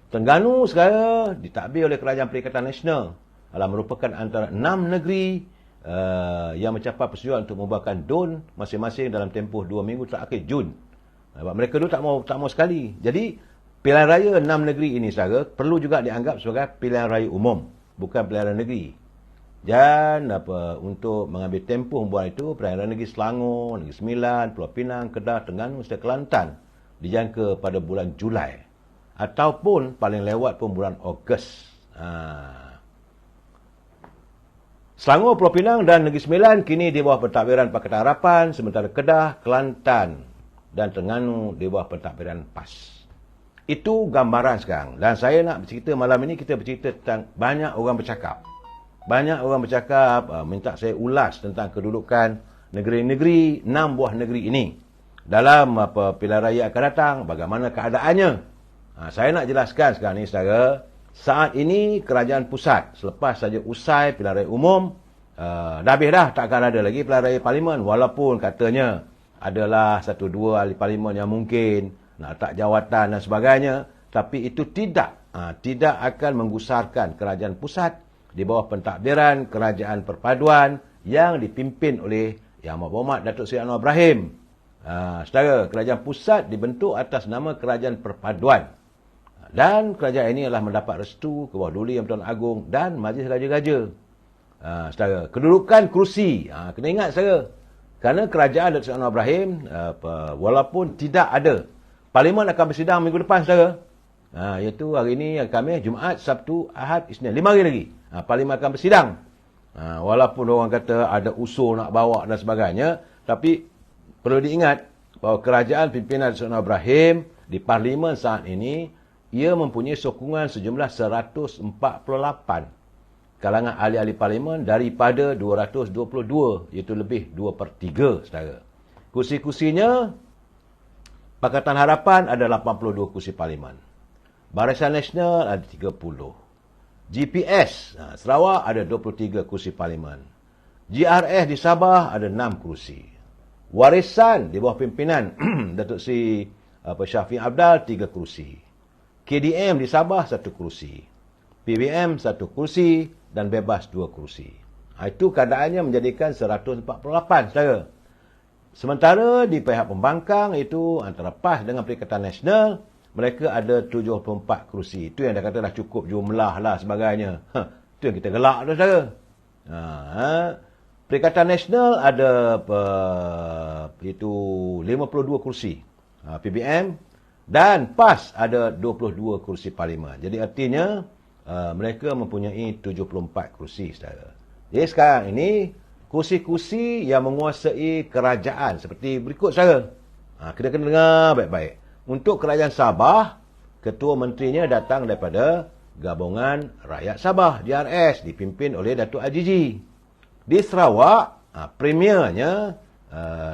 Terengganu sekarang ditadbir oleh Kerajaan Perikatan Nasional adalah merupakan antara 6 negeri yang mencapai persetujuan untuk membubarkan DUN masing-masing dalam tempoh 2 minggu terakhir Jun. Mereka dulu tak mau sekali. Jadi pilihan raya 6 negeri ini saudara perlu juga dianggap sebagai pilihan raya umum, bukan pilihan raya negeri. Dan untuk mengambil tempoh membuat itu, pilihan raya negeri Selangor, Negeri Sembilan, Pulau Pinang, Kedah, Terengganu serta Kelantan dijangka pada bulan Julai ataupun paling lewat pun bulan Ogos. Selangor, Pulau Pinang dan Negeri Sembilan kini di bawah pentadbiran Pakatan Harapan, sementara Kedah, Kelantan dan Terengganu di bawah pentadbiran PAS. Itu gambaran sekarang. Dan saya nak bercerita malam ini, kita bercerita tentang banyak orang bercakap. Banyak orang bercakap, minta saya ulas tentang kedudukan negeri-negeri, 6 buah negeri ini. Dalam pilihan raya akan datang, bagaimana keadaannya. Saya nak jelaskan sekarang ni, saudara. Saat ini kerajaan pusat selepas saja usai pilihan raya umum, dah habis dah, takkan ada lagi pilihan raya parlimen, walaupun katanya adalah 1-2 ahli parlimen yang mungkin nak letak jawatan dan sebagainya, tapi itu tidak akan menggusarkan kerajaan pusat di bawah pentadbiran kerajaan perpaduan yang dipimpin oleh Yang Berhormat Datuk Seri Anwar Ibrahim. Saudara, kerajaan pusat dibentuk atas nama Kerajaan Perpaduan. Dan kerajaan ini adalah mendapat restu ke bawah Duli Yang Bertuan Agong dan Majlis Raja-Raja. Saudara, kedudukan kerusi, kena ingat saudara. Kerana kerajaan Datuk Seri Anwar Ibrahim, walaupun tidak ada Parlimen akan bersidang minggu depan, saudara. Iaitu hari ini, Khamis, Jumaat, Sabtu, Ahad, Isnin. 5 hari lagi. Parlimen akan bersidang. Walaupun orang kata ada usul nak bawa dan sebagainya, tapi perlu diingat bahawa kerajaan pimpinan Datuk Anwar Ibrahim di Parlimen saat ini, ia mempunyai sokongan sejumlah 148 kalangan ahli-ahli Parlimen daripada 222, iaitu lebih 2/3, saudara. Kursi-kursinya, Pakatan Harapan ada 82 kursi Parlimen. Barisan Nasional ada 30. GPS Sarawak ada 23 kursi Parlimen. GRS di Sabah ada 6 kursi. Warisan di bawah pimpinan Datuk Seri Syafiq Abdal 3 kursi. KDM di Sabah 1 kursi. PBM 1 kursi dan bebas 2 kursi. Itu keadaannya menjadikan 148, saudara. Sementara di pihak pembangkang itu antara PAS dengan Perikatan Nasional, mereka ada 74 kerusi. Itu yang dah kata dah cukup jumlah lah sebagainya. Itu yang kita gelak tu, saudara. Perikatan Nasional ada itu 52 kursi. PBM dan PAS ada 22 kursi Parlimen. Jadi artinya mereka mempunyai 74 kursi, saudara. Jadi sekarang ini kursi-kursi yang menguasai kerajaan seperti berikut, saudara. Kita kena dengar baik-baik. Untuk Kerajaan Sabah, Ketua Menterinya datang daripada Gabungan Rakyat Sabah, GRS, dipimpin oleh Datuk Ajiji. Di Sarawak, Premiernya,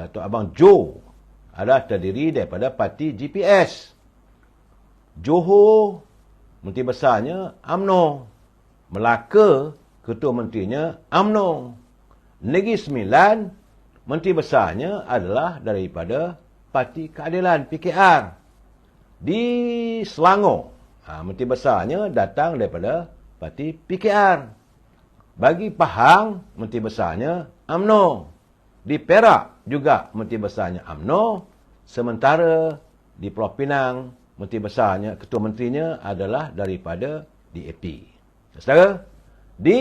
Tok Abang Joe, adalah terdiri daripada parti GPS. Johor, Menteri Besarnya UMNO. Melaka, Ketua Menterinya UMNO. Negeri Sembilan, Menteri Besarnya adalah daripada Parti Keadilan, PKR. Di Selangor, Menteri Besarnya datang daripada Parti PKR. Bagi Pahang, Menteri Besarnya UMNO. Di Perak juga Menteri Besarnya UMNO. Sementara di Pulau Pinang, Menteri Besarnya, Ketua Menterinya adalah daripada DAP. Saudara, di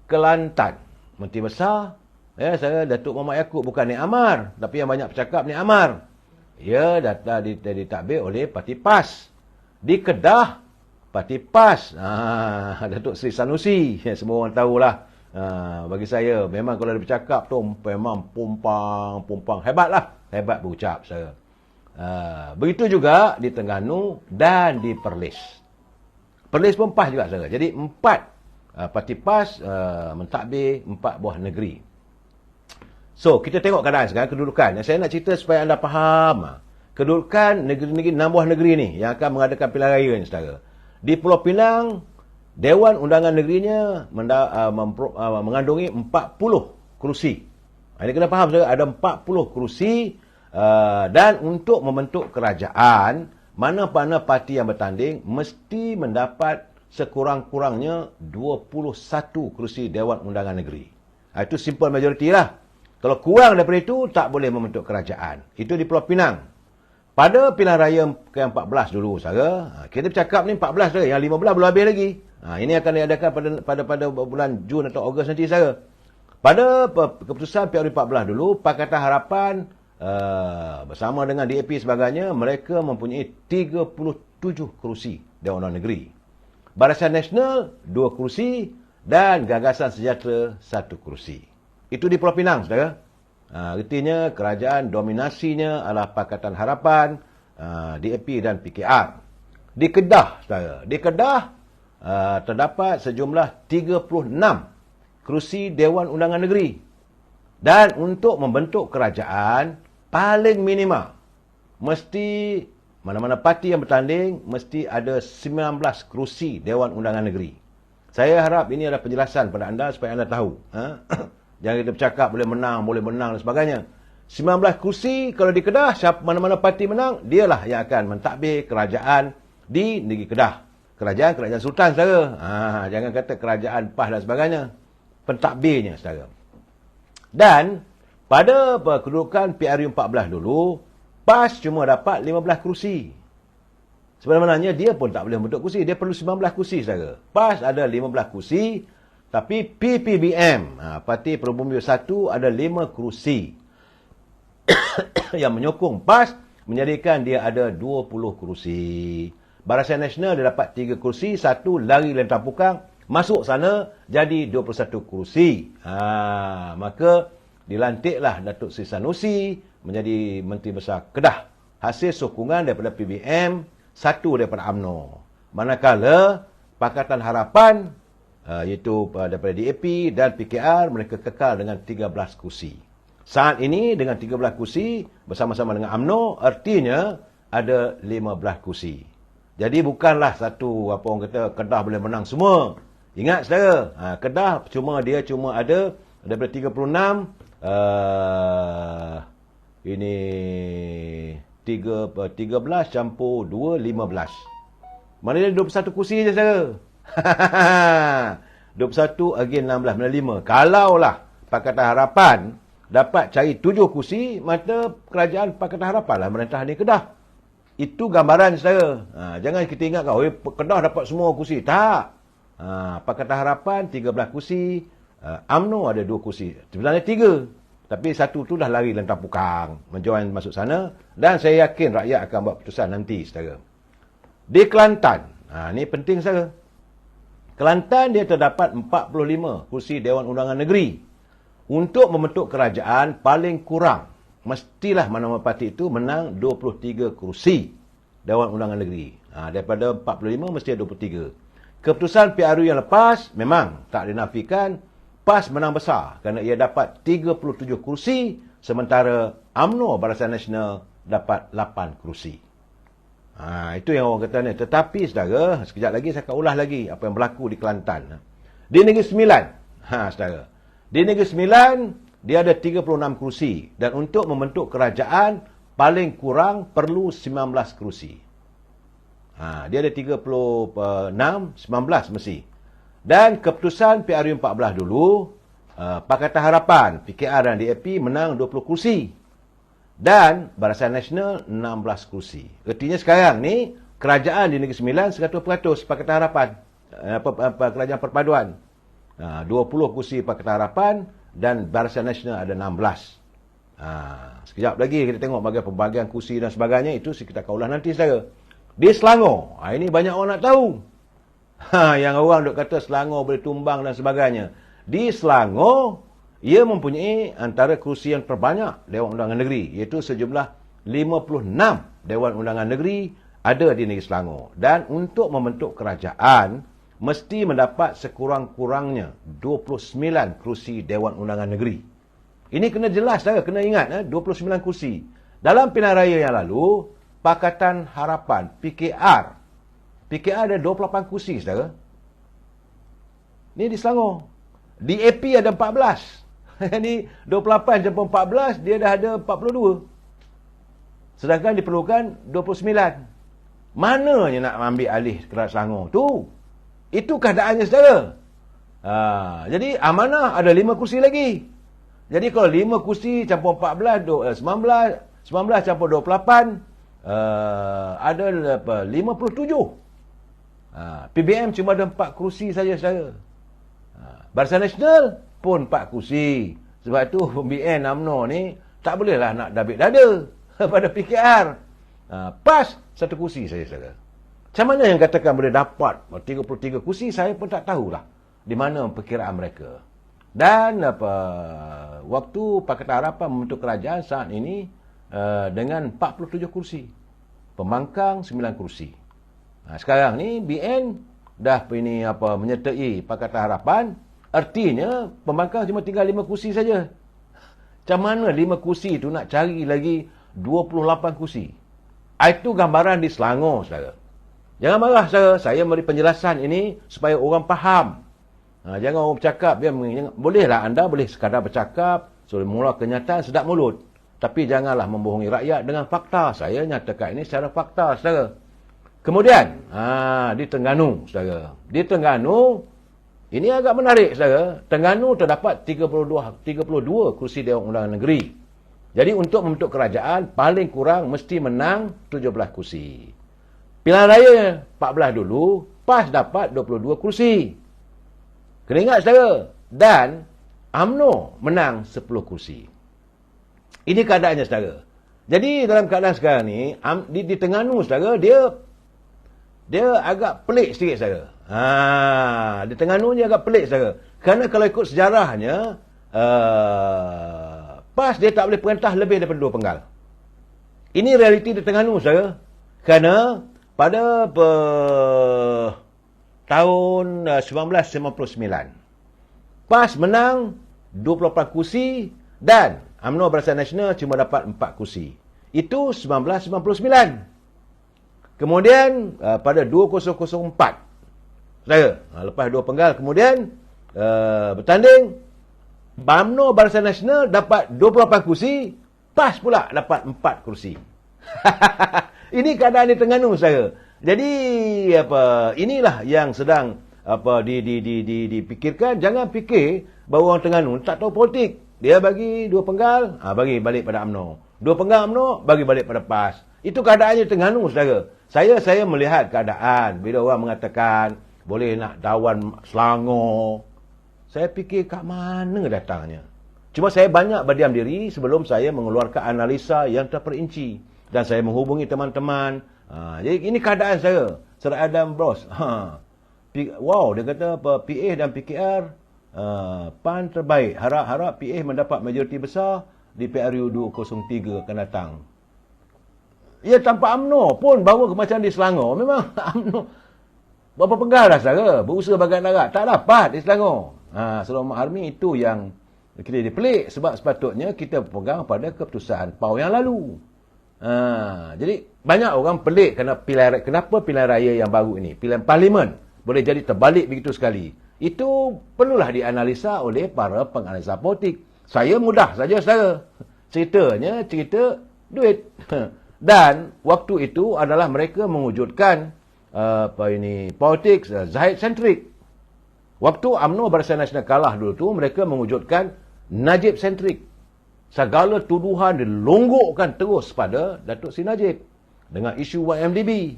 Kelantan, Menteri Besar, saya Datuk Muhammad Yaakob, bukan Nik Amar, tapi yang banyak bercakap Nik Amar. Ia data ditadbir oleh Parti PAS. Di Kedah, Parti PAS. Datuk Seri Sanusi. Semua orang tahulah. Bagi saya, memang kalau dia bercakap tu, memang pumpang. Hebatlah. Hebat berucap saya. Begitu juga di Terengganu dan di Perlis. Perlis pun PAS juga, saudara. Jadi 4 Parti PAS mentadbir 4 buah negeri. So, kita tengok keadaan sekarang, kedudukan. Yang saya nak cerita supaya anda faham. Kedudukan negeri-negeri, 6 buah negeri ni yang akan mengadakan pilihan raya ni, saudara. Di Pulau Pinang, Dewan Undangan Negerinya mengandungi 40 kerusi. Ini kena faham, saudara. Ada 40 kerusi dan untuk membentuk kerajaan, mana-mana parti yang bertanding mesti mendapat sekurang-kurangnya 21 kerusi Dewan Undangan Negeri. Itu simple majority lah. Kalau kurang daripada itu, tak boleh membentuk kerajaan. Itu di Pulau Pinang. Pada pilihan raya ke-14 dulu, saudara, kita bercakap ni 14 saudara, yang 15 belum habis lagi. Ini akan diadakan pada bulan Jun atau Ogos nanti, saudara. Pada keputusan PRU14 dulu, Pakatan Harapan bersama dengan DAP sebagainya, mereka mempunyai 37 kerusi Dewan Undangan Negeri. Barisan Nasional 2 kerusi dan Gagasan Sejahtera 1 kerusi. Itu di Pulau Pinang, saudara. Artinya kerajaan dominasinya adalah Pakatan Harapan, DAP dan PKR. Di Kedah, saudara. Di Kedah terdapat sejumlah 36 kerusi Dewan Undangan Negeri. Dan untuk membentuk kerajaan, paling minima mesti mana-mana parti yang bertanding mesti ada 19 kerusi Dewan Undangan Negeri. Saya harap ini adalah penjelasan pada anda supaya anda tahu. Jangan kita bercakap boleh menang dan sebagainya. 19 kursi kalau di Kedah, mana-mana parti menang, dialah yang akan mentadbir kerajaan di negeri Kedah. Kerajaan Sultan, saudara. Jangan kata kerajaan PAS dan sebagainya. Pentadbirnya, saudara. Dan pada kedudukan PRU14 dulu, PAS cuma dapat 15 kursi. Sebenarnya dia pun tak boleh membentuk kursi. Dia perlu 19 kursi, saudara. PAS ada 15 kursi. Tapi PPBM, Parti Perubumi Bersatu, ada 5 kerusi yang menyokong PAS menjadikan dia ada 20 kerusi. Barisan Nasional dia dapat 3 kerusi, 1 lari lentang pukang, masuk sana jadi 21 kerusi. Maka dilantiklah Datuk Seri Sanusi menjadi Menteri Besar Kedah. Hasil sokongan daripada PBM, 1 daripada UMNO. Manakala Pakatan Harapan, iaitu daripada DAP dan PKR, mereka kekal dengan 13 kursi. Saat ini dengan 13 kursi bersama-sama dengan UMNO, artinya ada 15 kursi. Jadi bukanlah satu, apa orang kata, Kedah boleh menang semua. Ingat saudara, Kedah dia cuma ada daripada 36, ini 13 campur 2, 15. Mana dia 21 kursi je saudara. 21 again 16, mana 5. Kalaulah Pakatan Harapan dapat cari 7 kursi, maka kerajaan Pakatan Harapan lah merintah di Kedah. Itu gambaran saudara. Jangan kita ingat Kedah dapat semua kursi. Tak. Pakatan Harapan 13 kursi, UMNO ada 2 kursi. Sebenarnya 3. Tapi 1 tu dah lari lentang pukang, menjoin masuk sana, dan saya yakin rakyat akan buat keputusan nanti saudara. Di Kelantan, ni penting saudara. Kelantan dia terdapat 45 kursi Dewan Undangan Negeri. Untuk membentuk kerajaan paling kurang, mestilah mana-mana parti itu menang 23 kursi Dewan Undangan Negeri. Daripada 45 mesti ada 23. Keputusan PRU yang lepas memang tak dinafikan PAS menang besar kerana ia dapat 37 kursi, sementara UMNO Barisan Nasional dapat 8 kursi. Itu yang orang kata ni. Tetapi saudara, sekejap lagi saya akan ulas lagi apa yang berlaku di Kelantan. Di Negeri Sembilan, saudara, di Negeri Sembilan dia ada 36 kursi, dan untuk membentuk kerajaan paling kurang perlu 19 kursi. Dia ada 36, 19 mesti. Dan keputusan PRU 14 dulu, Pakatan Harapan, PKR dan DAP menang 20 kursi. Dan Barisan Nasional 16 kursi. Artinya sekarang ni, kerajaan di Negeri Sembilan 100% Pakatan Harapan. Kerajaan perpaduan. 20 kursi Pakatan Harapan dan Barisan Nasional ada 16. Sekejap lagi kita tengok bagaimana pembagian kursi dan sebagainya. Itu kita akan ulas nanti saudara. Di Selangor, ini banyak orang nak tahu. Yang orang duk kata Selangor boleh tumbang dan sebagainya. Di Selangor, ia mempunyai antara kursi yang terbanyak Dewan Undangan Negeri, iaitu sejumlah 56 Dewan Undangan Negeri ada di Negeri Selangor. Dan untuk membentuk kerajaan, mesti mendapat sekurang-kurangnya 29 kursi Dewan Undangan Negeri. Ini kena jelas, saudara, kena ingat, 29 kursi. Dalam pilihan raya yang lalu, Pakatan Harapan, PKR ada 28 kursi, saudara. Ini di Selangor. DAP ada 14. Ini 28 campur 14, dia dah ada 42. Sedangkan diperlukan 29. Mananya nak ambil alih kerajaan Selangor tu? Itu keadaannya, saudara. Jadi amanah ada 5 kursi lagi. Jadi kalau 5 kursi campur 14, 19 campur 28, ada 57. PBM cuma ada 4 kursi saja, saudara. Barisan Nasional pun 4 kursi. Sebab tu PBN UMNO ni tak bolehlah nak dabik dada pada PKR. PAS 1 kursi saja, saudara. Macam mana yang katakan boleh dapat 33 kursi, saya pun tak tahulah di mana perkiraan mereka. Dan waktu Pakatan Harapan membentuk kerajaan saat ini dengan 47 kursi. Pembangkang 9 kursi. Sekarang ni BN dah menyertai Pakatan Harapan, artinya pembangkang cuma tinggal 5 kursi saja. Macam mana 5 kursi tu nak cari lagi 28 kursi? Itu gambaran di Selangor, saudara. Jangan marah, saudara. Saya beri penjelasan ini supaya orang faham. Jangan orang bercakap, bolehlah anda boleh sekadar bercakap, mula kenyataan sedap mulut. Tapi janganlah membohongi rakyat dengan fakta. Saya nyatakan ini secara fakta, saudara. Kemudian, di Terengganu, saudara. Di Terengganu, ini agak menarik, saudara. Terengganu terdapat 32 kursi Dewan Undangan Negeri. Jadi untuk membentuk kerajaan, paling kurang mesti menang 17 kursi. Pilihan raya 14 dulu, PAS dapat 22 kursi. Kena ingat, saudara. Dan UMNO menang 10 kursi. Ini keadaannya, saudara. Jadi dalam keadaan sekarang ni, di Terengganu saudara, dia agak pelik sikit saudara. Di Terengganu dia agak pelik saudara. Kerana kalau ikut sejarahnya, PAS dia tak boleh perintah lebih daripada 2 penggal. Ini realiti di Terengganu saudara. Kerana pada tahun 1999, PAS menang 28 kursi dan UMNO Barisan Nasional cuma dapat 4 kursi. Itu 1999. Kemudian pada 2004, saudara, lepas 2 penggal kemudian bertanding, UMNO Barisan Nasional dapat 28 kursi, PAS pula dapat 4 kursi. Ini keadaan di Terengganu saudara. Jadi inilah yang sedang dipikirkan. Jangan fikir bahawa orang Terengganu tak tahu politik. Dia bagi 2 penggal, bagi balik pada UMNO. 2 penggal UMNO, bagi balik pada PAS. Itu keadaannya di Terengganu saudara. Saya melihat keadaan bila orang mengatakan boleh nak tawan Selangor. Saya fikir kat mana datangnya. Cuma saya banyak berdiam diri sebelum saya mengeluarkan analisa yang terperinci. Dan saya menghubungi teman-teman. Jadi ini keadaan saya. Sir Adam Bros. Wow, dia kata PA dan PKR PAN terbaik. Harap PA mendapat majoriti besar di PRU 203 akan datang. Ya, tanpa UMNO pun baru macam di Selangor. Memang UMNO berapa penggal dah saudara. Berusaha bagai darat. Tak dapat di Selangor. Saudara Mak Harmi itu yang kita dipelik. Sebab sepatutnya kita pegang pada keputusan PAU yang lalu. Jadi banyak orang pelik kenapa pilihan raya yang baru ini, pilihan parlimen, boleh jadi terbalik begitu sekali. Itu perlulah dianalisa oleh para penganalisa politik. Saya mudah saja saudara. Cerita duit. Dan waktu itu adalah mereka mewujudkan politik Zahid sentrik. Waktu UMNO Barisan Nasional kalah dulu tu, mereka mewujudkan Najib sentrik. Segala tuduhan dilonggokkan terus pada Datuk Seri Najib dengan isu YMDB,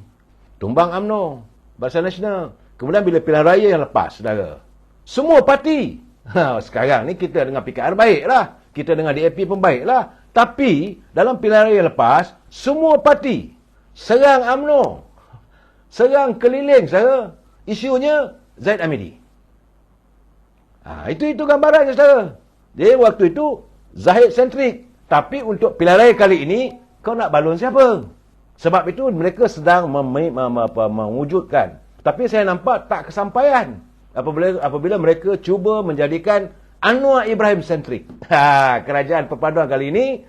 tumbang UMNO Barisan Nasional. Kemudian bila pilihan raya yang lepas saudara, semua parti, sekarang ni kita dengan PKR baiklah, kita dengan DAP pun baiklah. Tapi dalam pilihan raya lepas, semua parti serang UMNO, serang keliling saudara. Isunya Zaid Amidi. Itu gambarannya saudara. Jadi waktu itu Zahid sentrik. Tapi untuk pilihan raya kali ini, kau nak balon siapa? Sebab itu mereka sedang mewujudkan. Tapi saya nampak tak kesampaian apabila mereka cuba menjadikan Anwar Ibrahim sentrik. Kerajaan perpaduan kali ini,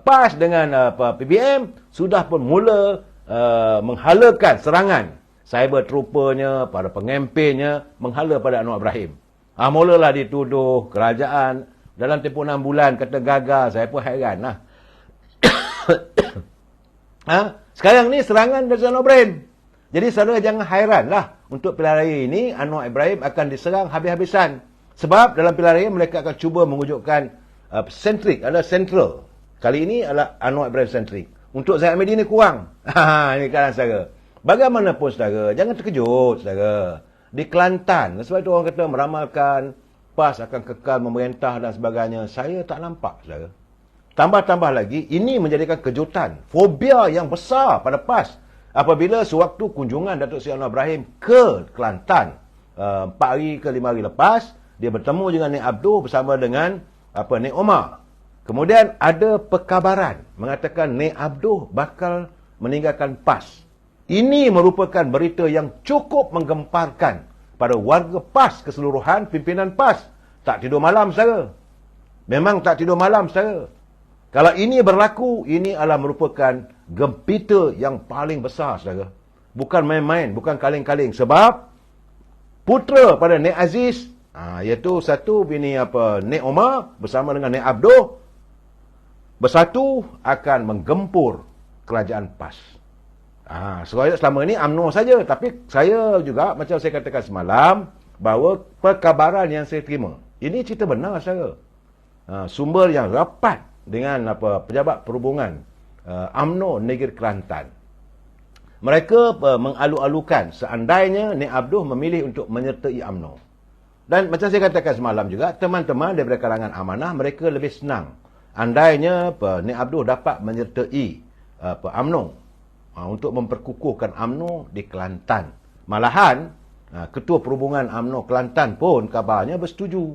PAS dengan PBM sudah pun mula menghalakan serangan cyber troopanya, para pengempennya menghala pada Anwar Ibrahim. Mulalah dituduh kerajaan dalam tempoh 6 bulan kata gagal. Saya pun heran lah. Sekarang ni serangan dari Anwar Ibrahim. Jadi saudara jangan hairan lah. Untuk pilihan raya ini, Anwar Ibrahim akan diserang habis-habisan. Sebab dalam pilihan raya mereka akan cuba mewujudkan sentrik, adalah sentral. Kali ini adalah Anwar Ibrahim sentrik. Untuk Zaid Amidi ni kurang. Ini keadaan saudara. Bagaimanapun saudara, jangan terkejut saudara. Di Kelantan, sebab itu orang kata meramalkan PAS akan kekal memerintah dan sebagainya. Saya tak nampak saudara. Tambah-tambah lagi, ini menjadikan kejutan, fobia yang besar pada PAS. Apabila sewaktu kunjungan Datuk Seri Anwar Ibrahim ke Kelantan, 4 hari ke 5 hari lepas, dia bertemu dengan Nik Abdul bersama dengan Nik Omar. Kemudian ada perkabaran mengatakan Nik Abdul bakal meninggalkan PAS. Ini merupakan berita yang cukup menggemparkan pada warga PAS keseluruhan, pimpinan PAS. Tak tidur malam saudara. Memang tak tidur malam saudara. Kalau ini berlaku, ini adalah merupakan gempita yang paling besar saudara. Bukan main-main, bukan kaling-kaling. Sebab putera pada Nik Aziz, iaitu satu bini Nik Omar bersama dengan Nik Abdul, bersatu akan menggempur kerajaan PAS. Selama ini UMNO saja. Tapi saya juga, macam saya katakan semalam, bahawa perkabaran yang saya terima, ini cerita benar saudara. Sumber yang rapat dengan pejabat perhubungan UMNO Negeri Kelantan. Mereka mengalu-alukan seandainya Nik Abdul memilih untuk menyertai UMNO. Dan macam saya katakan semalam juga, teman-teman daripada kalangan amanah, mereka lebih senang andainya Nik Abdul dapat menyertai UMNO untuk memperkukuhkan UMNO di Kelantan. Malahan Ketua Perhubungan UMNO Kelantan pun kabarnya bersetuju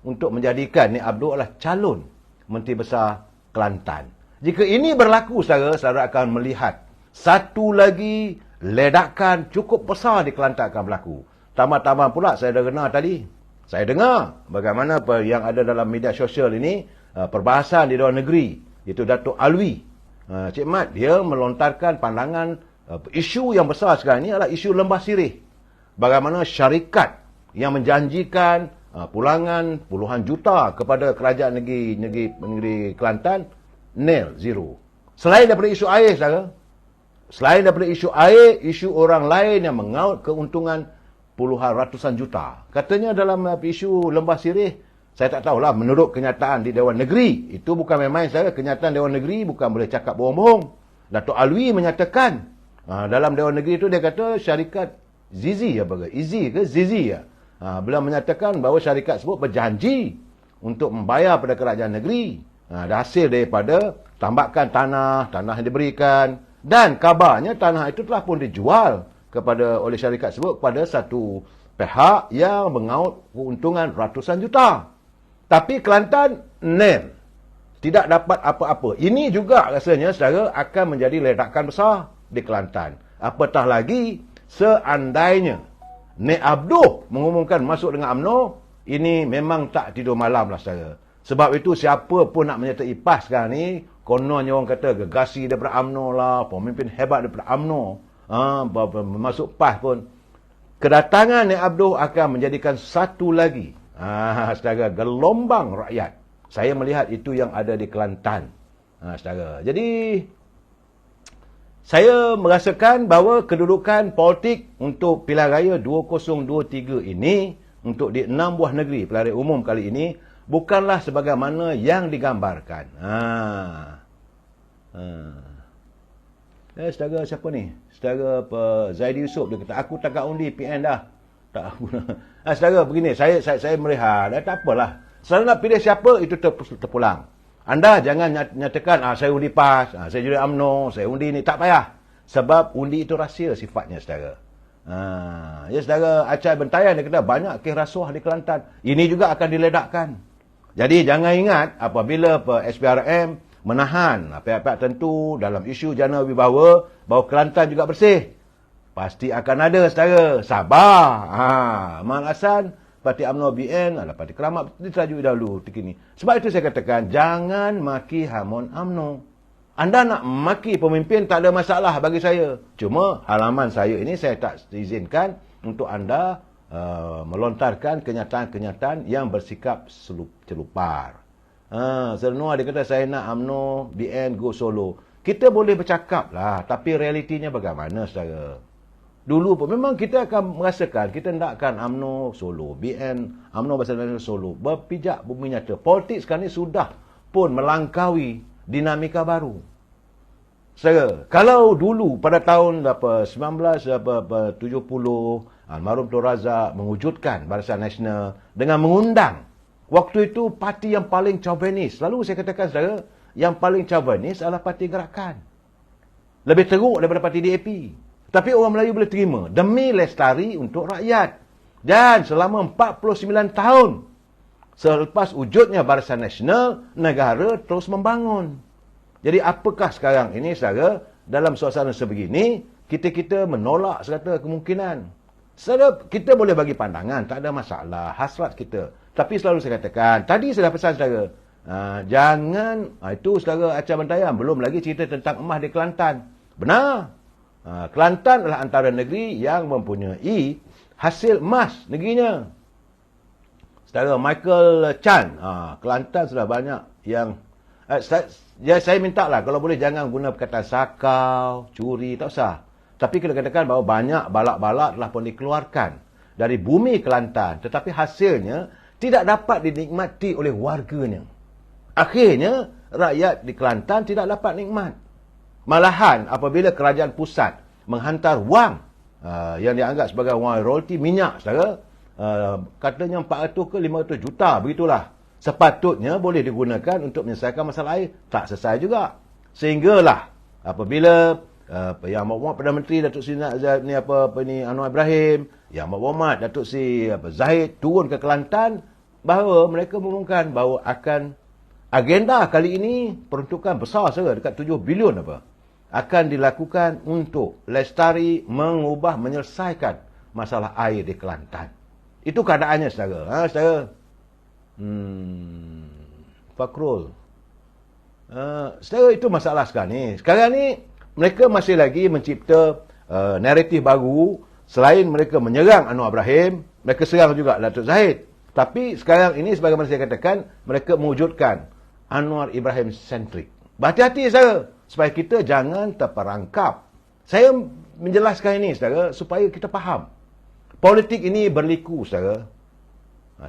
untuk menjadikan Nik Abdul adalah calon Menteri Besar Kelantan. Jika ini berlaku, saudara akan melihat satu lagi ledakan cukup besar di Kelantan akan berlaku. Tambah-tambah pula saya dengar tadi. Saya dengar bagaimana yang ada dalam media sosial ini, perbahasan di luar negeri, iaitu Datuk Alwi. Cik Mat, dia melontarkan pandangan isu yang besar sekarang ini adalah isu Lembah Sirih. Bagaimana syarikat yang menjanjikan pulangan puluhan juta kepada kerajaan negeri Kelantan, nil, zero. Selain daripada isu air, saudara, selain daripada isu air, isu orang lain yang mengaut keuntungan puluhan ratusan juta. Katanya dalam isu Lembah Sirih, saya tak tahulah menurut kenyataan di Dewan Negeri. Itu bukan main-main, saudara. Kenyataan Dewan Negeri bukan boleh cakap bohong-bohong. Datuk Alwi menyatakan, dalam Dewan Negeri itu dia kata syarikat Zizi ya. Beliau menyatakan bahawa syarikat tersebut berjanji untuk membayar pada kerajaan negeri hasil daripada tambakan tanah yang diberikan, dan kabarnya tanah itu telah pun dijual oleh syarikat tersebut kepada satu pihak yang mengaut keuntungan ratusan juta. Tapi Kelantan nil, tidak dapat apa-apa. Ini juga rasanya saudara akan menjadi ledakan besar di Kelantan. Apatah lagi seandainya Nik Abdul mengumumkan masuk dengan UMNO, ini memang tak tidur malam lah saudara. Sebab itu siapa pun nak menyertai PAS sekarang ni, kononnya orang kata gegasi daripada UMNO lah, pemimpin hebat daripada UMNO, masuk PAS pun, kedatangan Nik Abdul akan menjadikan satu lagi saudara, gelombang rakyat. Saya melihat itu yang ada di Kelantan, saudara. Jadi saya merasakan bahawa kedudukan politik untuk pilihan raya 2023 ini, untuk di 6 buah negeri pilihan raya umum kali ini, bukanlah sebagaimana yang digambarkan. Saudara siapa ni? Saudara Zaidi Yusof, dia kata, aku tak undi PN dah. Tak aku. Saudara begini, saya melihat, tak apalah. Saudara nak pilih siapa, itu terpulang. Anda jangan nyatakan, saya undi PAS, saya jadi UMNO, saya undi ni. Tak payah. Sebab undi itu rahsia sifatnya, saudara. Ya, saudara Acai Bentayan, dia kata, banyak kes rasuah di Kelantan. Ini juga akan diledakkan. Jadi, jangan ingat, apabila SPRM menahan pihak-pihak tertentu dalam isu jana wibawa, bahawa Kelantan juga bersih. Pasti akan ada, saudara. Sabar. Malasan, Parti UMNO BN adalah parti keramat diterajui dahulu kini. Sebab itu saya katakan, jangan maki hamun UMNO. Anda nak maki pemimpin tak ada masalah bagi saya. Cuma halaman saya ini saya tak izinkan untuk anda melontarkan kenyataan-kenyataan yang bersikap celupar. Serenua dia kata saya nak UMNO BN go solo. Kita boleh bercakap lah, tapi realitinya bagaimana, saudara? Dulu pun memang kita akan merasakan kita hendakkan UMNO solo, BN, UMNO Barisan Nasional solo. Berpijak bumi nyata. Politik sekarang ni sudah pun melangkaui dinamika baru. Saudara, kalau dulu pada tahun 1970, almarhum Tun Razak mewujudkan Barisan Nasional dengan mengundang, waktu itu parti yang paling chauvinis. Lalu saya katakan, saudara, yang paling chauvinis adalah Parti Gerakan. Lebih teruk daripada Parti DAP. Tapi orang Melayu boleh terima demi lestari untuk rakyat. Dan selama 49 tahun selepas wujudnya Barisan Nasional, negara terus membangun. Jadi apakah sekarang ini, saudara, dalam suasana sebegini, kita menolak segala kemungkinan. Saudara, kita boleh bagi pandangan, tak ada masalah, hasrat kita. Tapi selalu saya katakan, tadi saya dah pesan, saudara, jangan, itu saudara Acai Bentayan, belum lagi cerita tentang emas di Kelantan. Benar. Kelantan adalah antara negeri yang mempunyai hasil emas negerinya. Saudara Michael Chan, Kelantan sudah banyak yang saya minta lah, kalau boleh jangan guna perkataan sakau, curi, tak usah. Tapi kita katakan bahawa banyak balak-balak telah pun dikeluarkan dari bumi Kelantan, tetapi hasilnya tidak dapat dinikmati oleh warganya. Akhirnya rakyat di Kelantan tidak dapat nikmat. Malahan apabila kerajaan pusat menghantar wang yang dianggap sebagai wang royalti minyak, saudara, katanya 400 ke 500 juta, begitulah. sepatutnya boleh digunakan untuk menyelesaikan masalah air. Tak selesai juga. Sehinggalah apabila Yang Amat Perdana Menteri Datuk Seri Anwar Ibrahim, Yang Amat Berhormat Datuk Seri Zahid turun ke Kelantan, bahawa mereka mengumumkan bahawa akan agenda kali ini peruntukan besar saja dekat 7 bilion akan dilakukan untuk lestari, mengubah, menyelesaikan masalah air di Kelantan. Itu keadaannya, saudara. Saudara. Fakrul. Saudara, itu masalah sekarang ni. Sekarang ni, mereka masih lagi mencipta naratif baru. Selain mereka menyerang Anwar Ibrahim, mereka serang juga Datuk Zahid. Tapi sekarang ini, sebagaimana saya katakan, mereka mewujudkan Anwar Ibrahim centric. Berhati-hati, saudara, supaya kita jangan terperangkap. Saya menjelaskan ini, saudara, supaya kita faham. Politik ini berliku, saudara.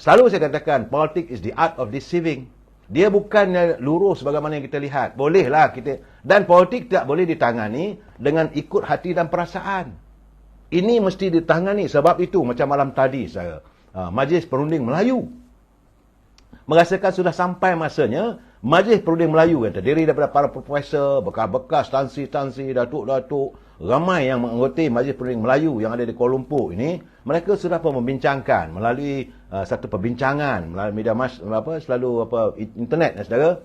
Selalu saya katakan, politik is the art of deceiving. Dia bukannya lurus sebagaimana yang kita lihat. Bolehlah kita. Dan politik tidak boleh ditangani dengan ikut hati dan perasaan. Ini mesti ditangani. Sebab itu, macam malam tadi, saudara, Majlis Perunding Melayu merasakan sudah sampai masanya Majlis Perunding Melayu yang terdiri daripada para profesor, bekas-bekas tansi-tansi, datuk-datuk, ramai yang mengikuti Majlis Perunding Melayu yang ada di Kuala Lumpur ini, mereka sudah pun membincangkan melalui satu perbincangan melalui media internet, saudara,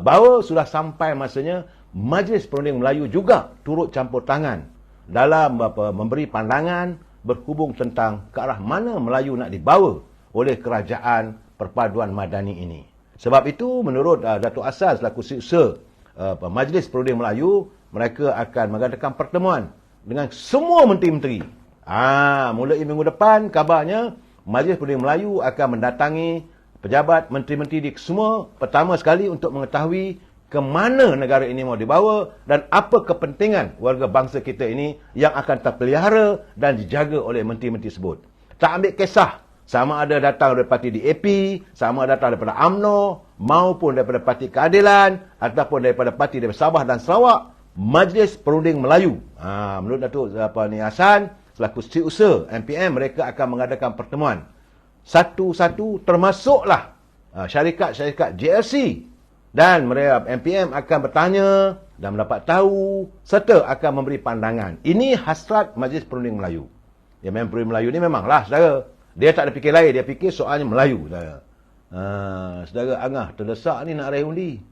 bahawa sudah sampai masanya Majlis Perunding Melayu juga turut campur tangan dalam memberi pandangan berhubung tentang ke arah mana Melayu nak dibawa oleh kerajaan perpaduan madani ini. Sebab itu, menurut Datuk Asal selaku Setiausaha Majlis Perunding Melayu, mereka akan mengadakan pertemuan dengan semua menteri-menteri. Mulai minggu depan, kabarnya Majlis Perunding Melayu akan mendatangi pejabat menteri-menteri di semua pertama sekali untuk mengetahui ke mana negara ini mau dibawa dan apa kepentingan warga bangsa kita ini yang akan terpelihara dan dijaga oleh menteri-menteri tersebut. Tak ambil kisah sama ada datang daripada parti DAP, sama ada datang daripada UMNO, maupun daripada Parti Keadilan, ataupun daripada parti daripada Sabah dan Sarawak, Majlis Perunding Melayu. Menurut Datuk Hassan, selaku Setiausaha MPM, mereka akan mengadakan pertemuan. Satu-satu termasuklah syarikat-syarikat JLC. Dan mereka MPM akan bertanya dan mendapat tahu, serta akan memberi pandangan. Ini hasrat Majlis Perunding Melayu. Ya, memang Perunding Melayu ni memanglah, saudara. Dia tak ada fikir lain, dia fikir soalnya Melayu, saudara. Saudara Angah terdesak ni nak raih undi.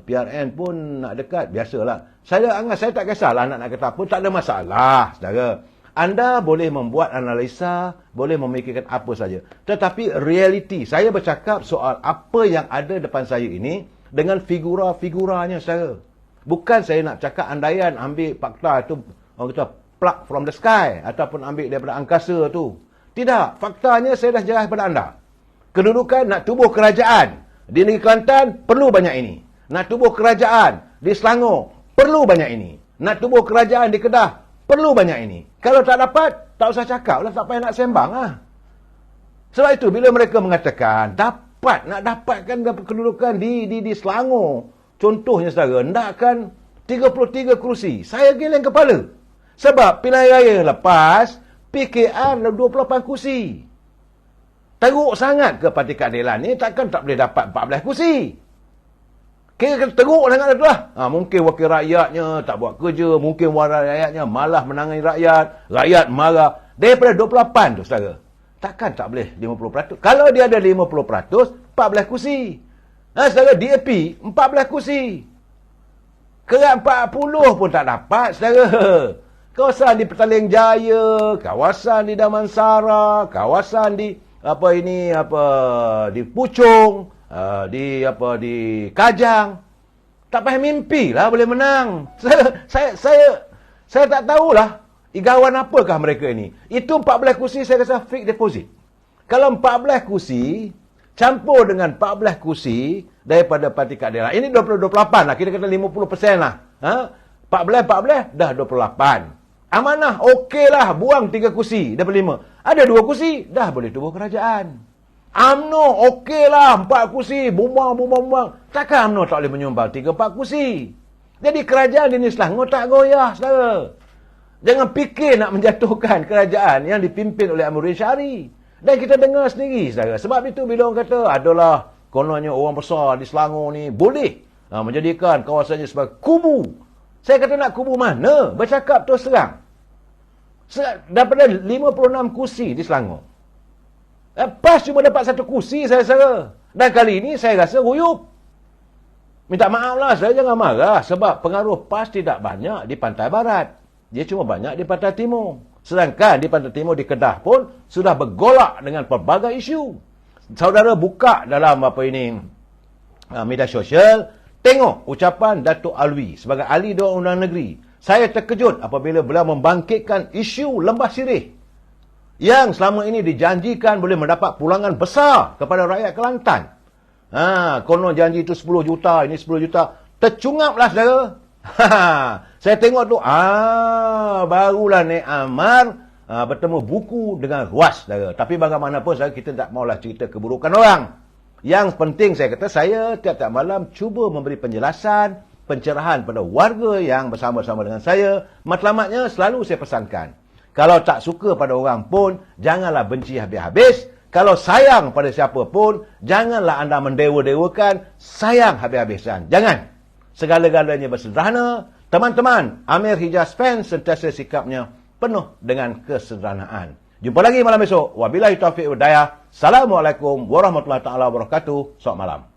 PRN pun nak dekat, biasalah. Saya Angah, saya tak kisahlah nak kata apa, tak ada masalah, saudara. Anda boleh membuat analisa, boleh memikirkan apa saja. Tetapi realiti, saya bercakap soal apa yang ada depan saya ini dengan figura-figuranya, saudara. Bukan saya nak cakap andaian ambil fakta itu, orang kata plug from the sky, ataupun ambil daripada angkasa tu. Tidak, faktanya saya dah jelas kepada anda. Kedudukan nak tubuh kerajaan di negeri Kelantan, perlu banyak ini. Nak tubuh kerajaan di Selangor, perlu banyak ini. Nak tubuh kerajaan di Kedah, perlu banyak ini. Kalau tak dapat, tak usah cakap lah, tak payah nak sembang lah. Sebab itu, bila mereka mengatakan, nak dapatkan kedudukan di Selangor, contohnya saudara, hendakkan 33 kerusi. Saya geleng kepala. Sebab pilihan raya lepas, PKR 28 kursi. Teruk sangat ke Parti Keadilan ni, takkan tak boleh dapat 14 kursi. Kira teruk sangat itulah. Mungkin wakil rakyatnya tak buat kerja, mungkin wakil rakyatnya malah menangani rakyat, rakyat marah. Daripada 28 tu, saudara, takkan tak boleh 50%. Kalau dia ada 50%, 14 kursi. Saudara, DAP 14 kursi. Kerat 40 pun tak dapat, saudara. Kawasan di Petaling Jaya, kawasan di Damansara, kawasan di di Puchong, di Kajang. Tak payah mimpi lah boleh menang. Saya tak tahulah igawan apakah mereka ini. Itu 14 kursi saya rasa fixed deposit. Kalau 14 kursi campur dengan 14 kursi daripada Parti Keadilan. Ini 28 lah, kita kata 50% lah. 14 dah 28. Amanah, okeylah, buang 3 kursi daripada 5. Ada 2 kursi, dah boleh tubuh kerajaan. UMNO, okeylah, 4 kursi, bumbang. Takkan UMNO tak boleh menyumbang 3-4 kursi. Jadi kerajaan di Selangor tak goyah, saudara. Jangan fikir nak menjatuhkan kerajaan yang dipimpin oleh Amuddin Syari. Dan kita dengar sendiri, saudara. Sebab itu bila orang kata, adalah kononnya orang besar di Selangor ni boleh menjadikan kawasannya sebagai kubu. Saya kata nak kubu mana? Bercakap terus terang. Daripada 56 kursi di Selangor. PAS cuma dapat 1 kursi, saya rasa. Dan kali ini saya rasa ruyup. Minta maaf lah, saya jangan marah. Sebab pengaruh PAS tidak banyak di pantai barat. Dia cuma banyak di pantai timur. Sedangkan di pantai timur, di Kedah pun, sudah bergolak dengan pelbagai isu. Saudara buka dalam media sosial, tengok ucapan Datuk Alwi sebagai ahli Dewan Undang Negeri. Saya terkejut apabila beliau membangkitkan isu Lembah Sirih yang selama ini dijanjikan boleh mendapat pulangan besar kepada rakyat Kelantan. Konon janji itu 10 juta, ini 10 juta. Tercungaplah saudara. Saya tengok tu, barulah Nek Amar bertemu buku dengan ruas saudara. Tapi bagaimanapun saudara, kita tak maulah cerita keburukan orang. Yang penting saya kata, saya tiap-tiap malam cuba memberi penjelasan, pencerahan pada warga yang bersama-sama dengan saya. Matlamatnya selalu saya pesankan, kalau tak suka pada orang pun, janganlah benci habis-habis. Kalau sayang pada siapa pun, janganlah anda mendewa-dewakan, sayang habis-habisan. Jangan. Segala-galanya bersederhana. Teman-teman, Amir Hijaz fans sentiasa sikapnya penuh dengan kesederhanaan. Jumpa lagi malam esok. Wabillahi taufiq wal hidayah. Assalamualaikum warahmatullahi taala wabarakatuh. Selamat malam.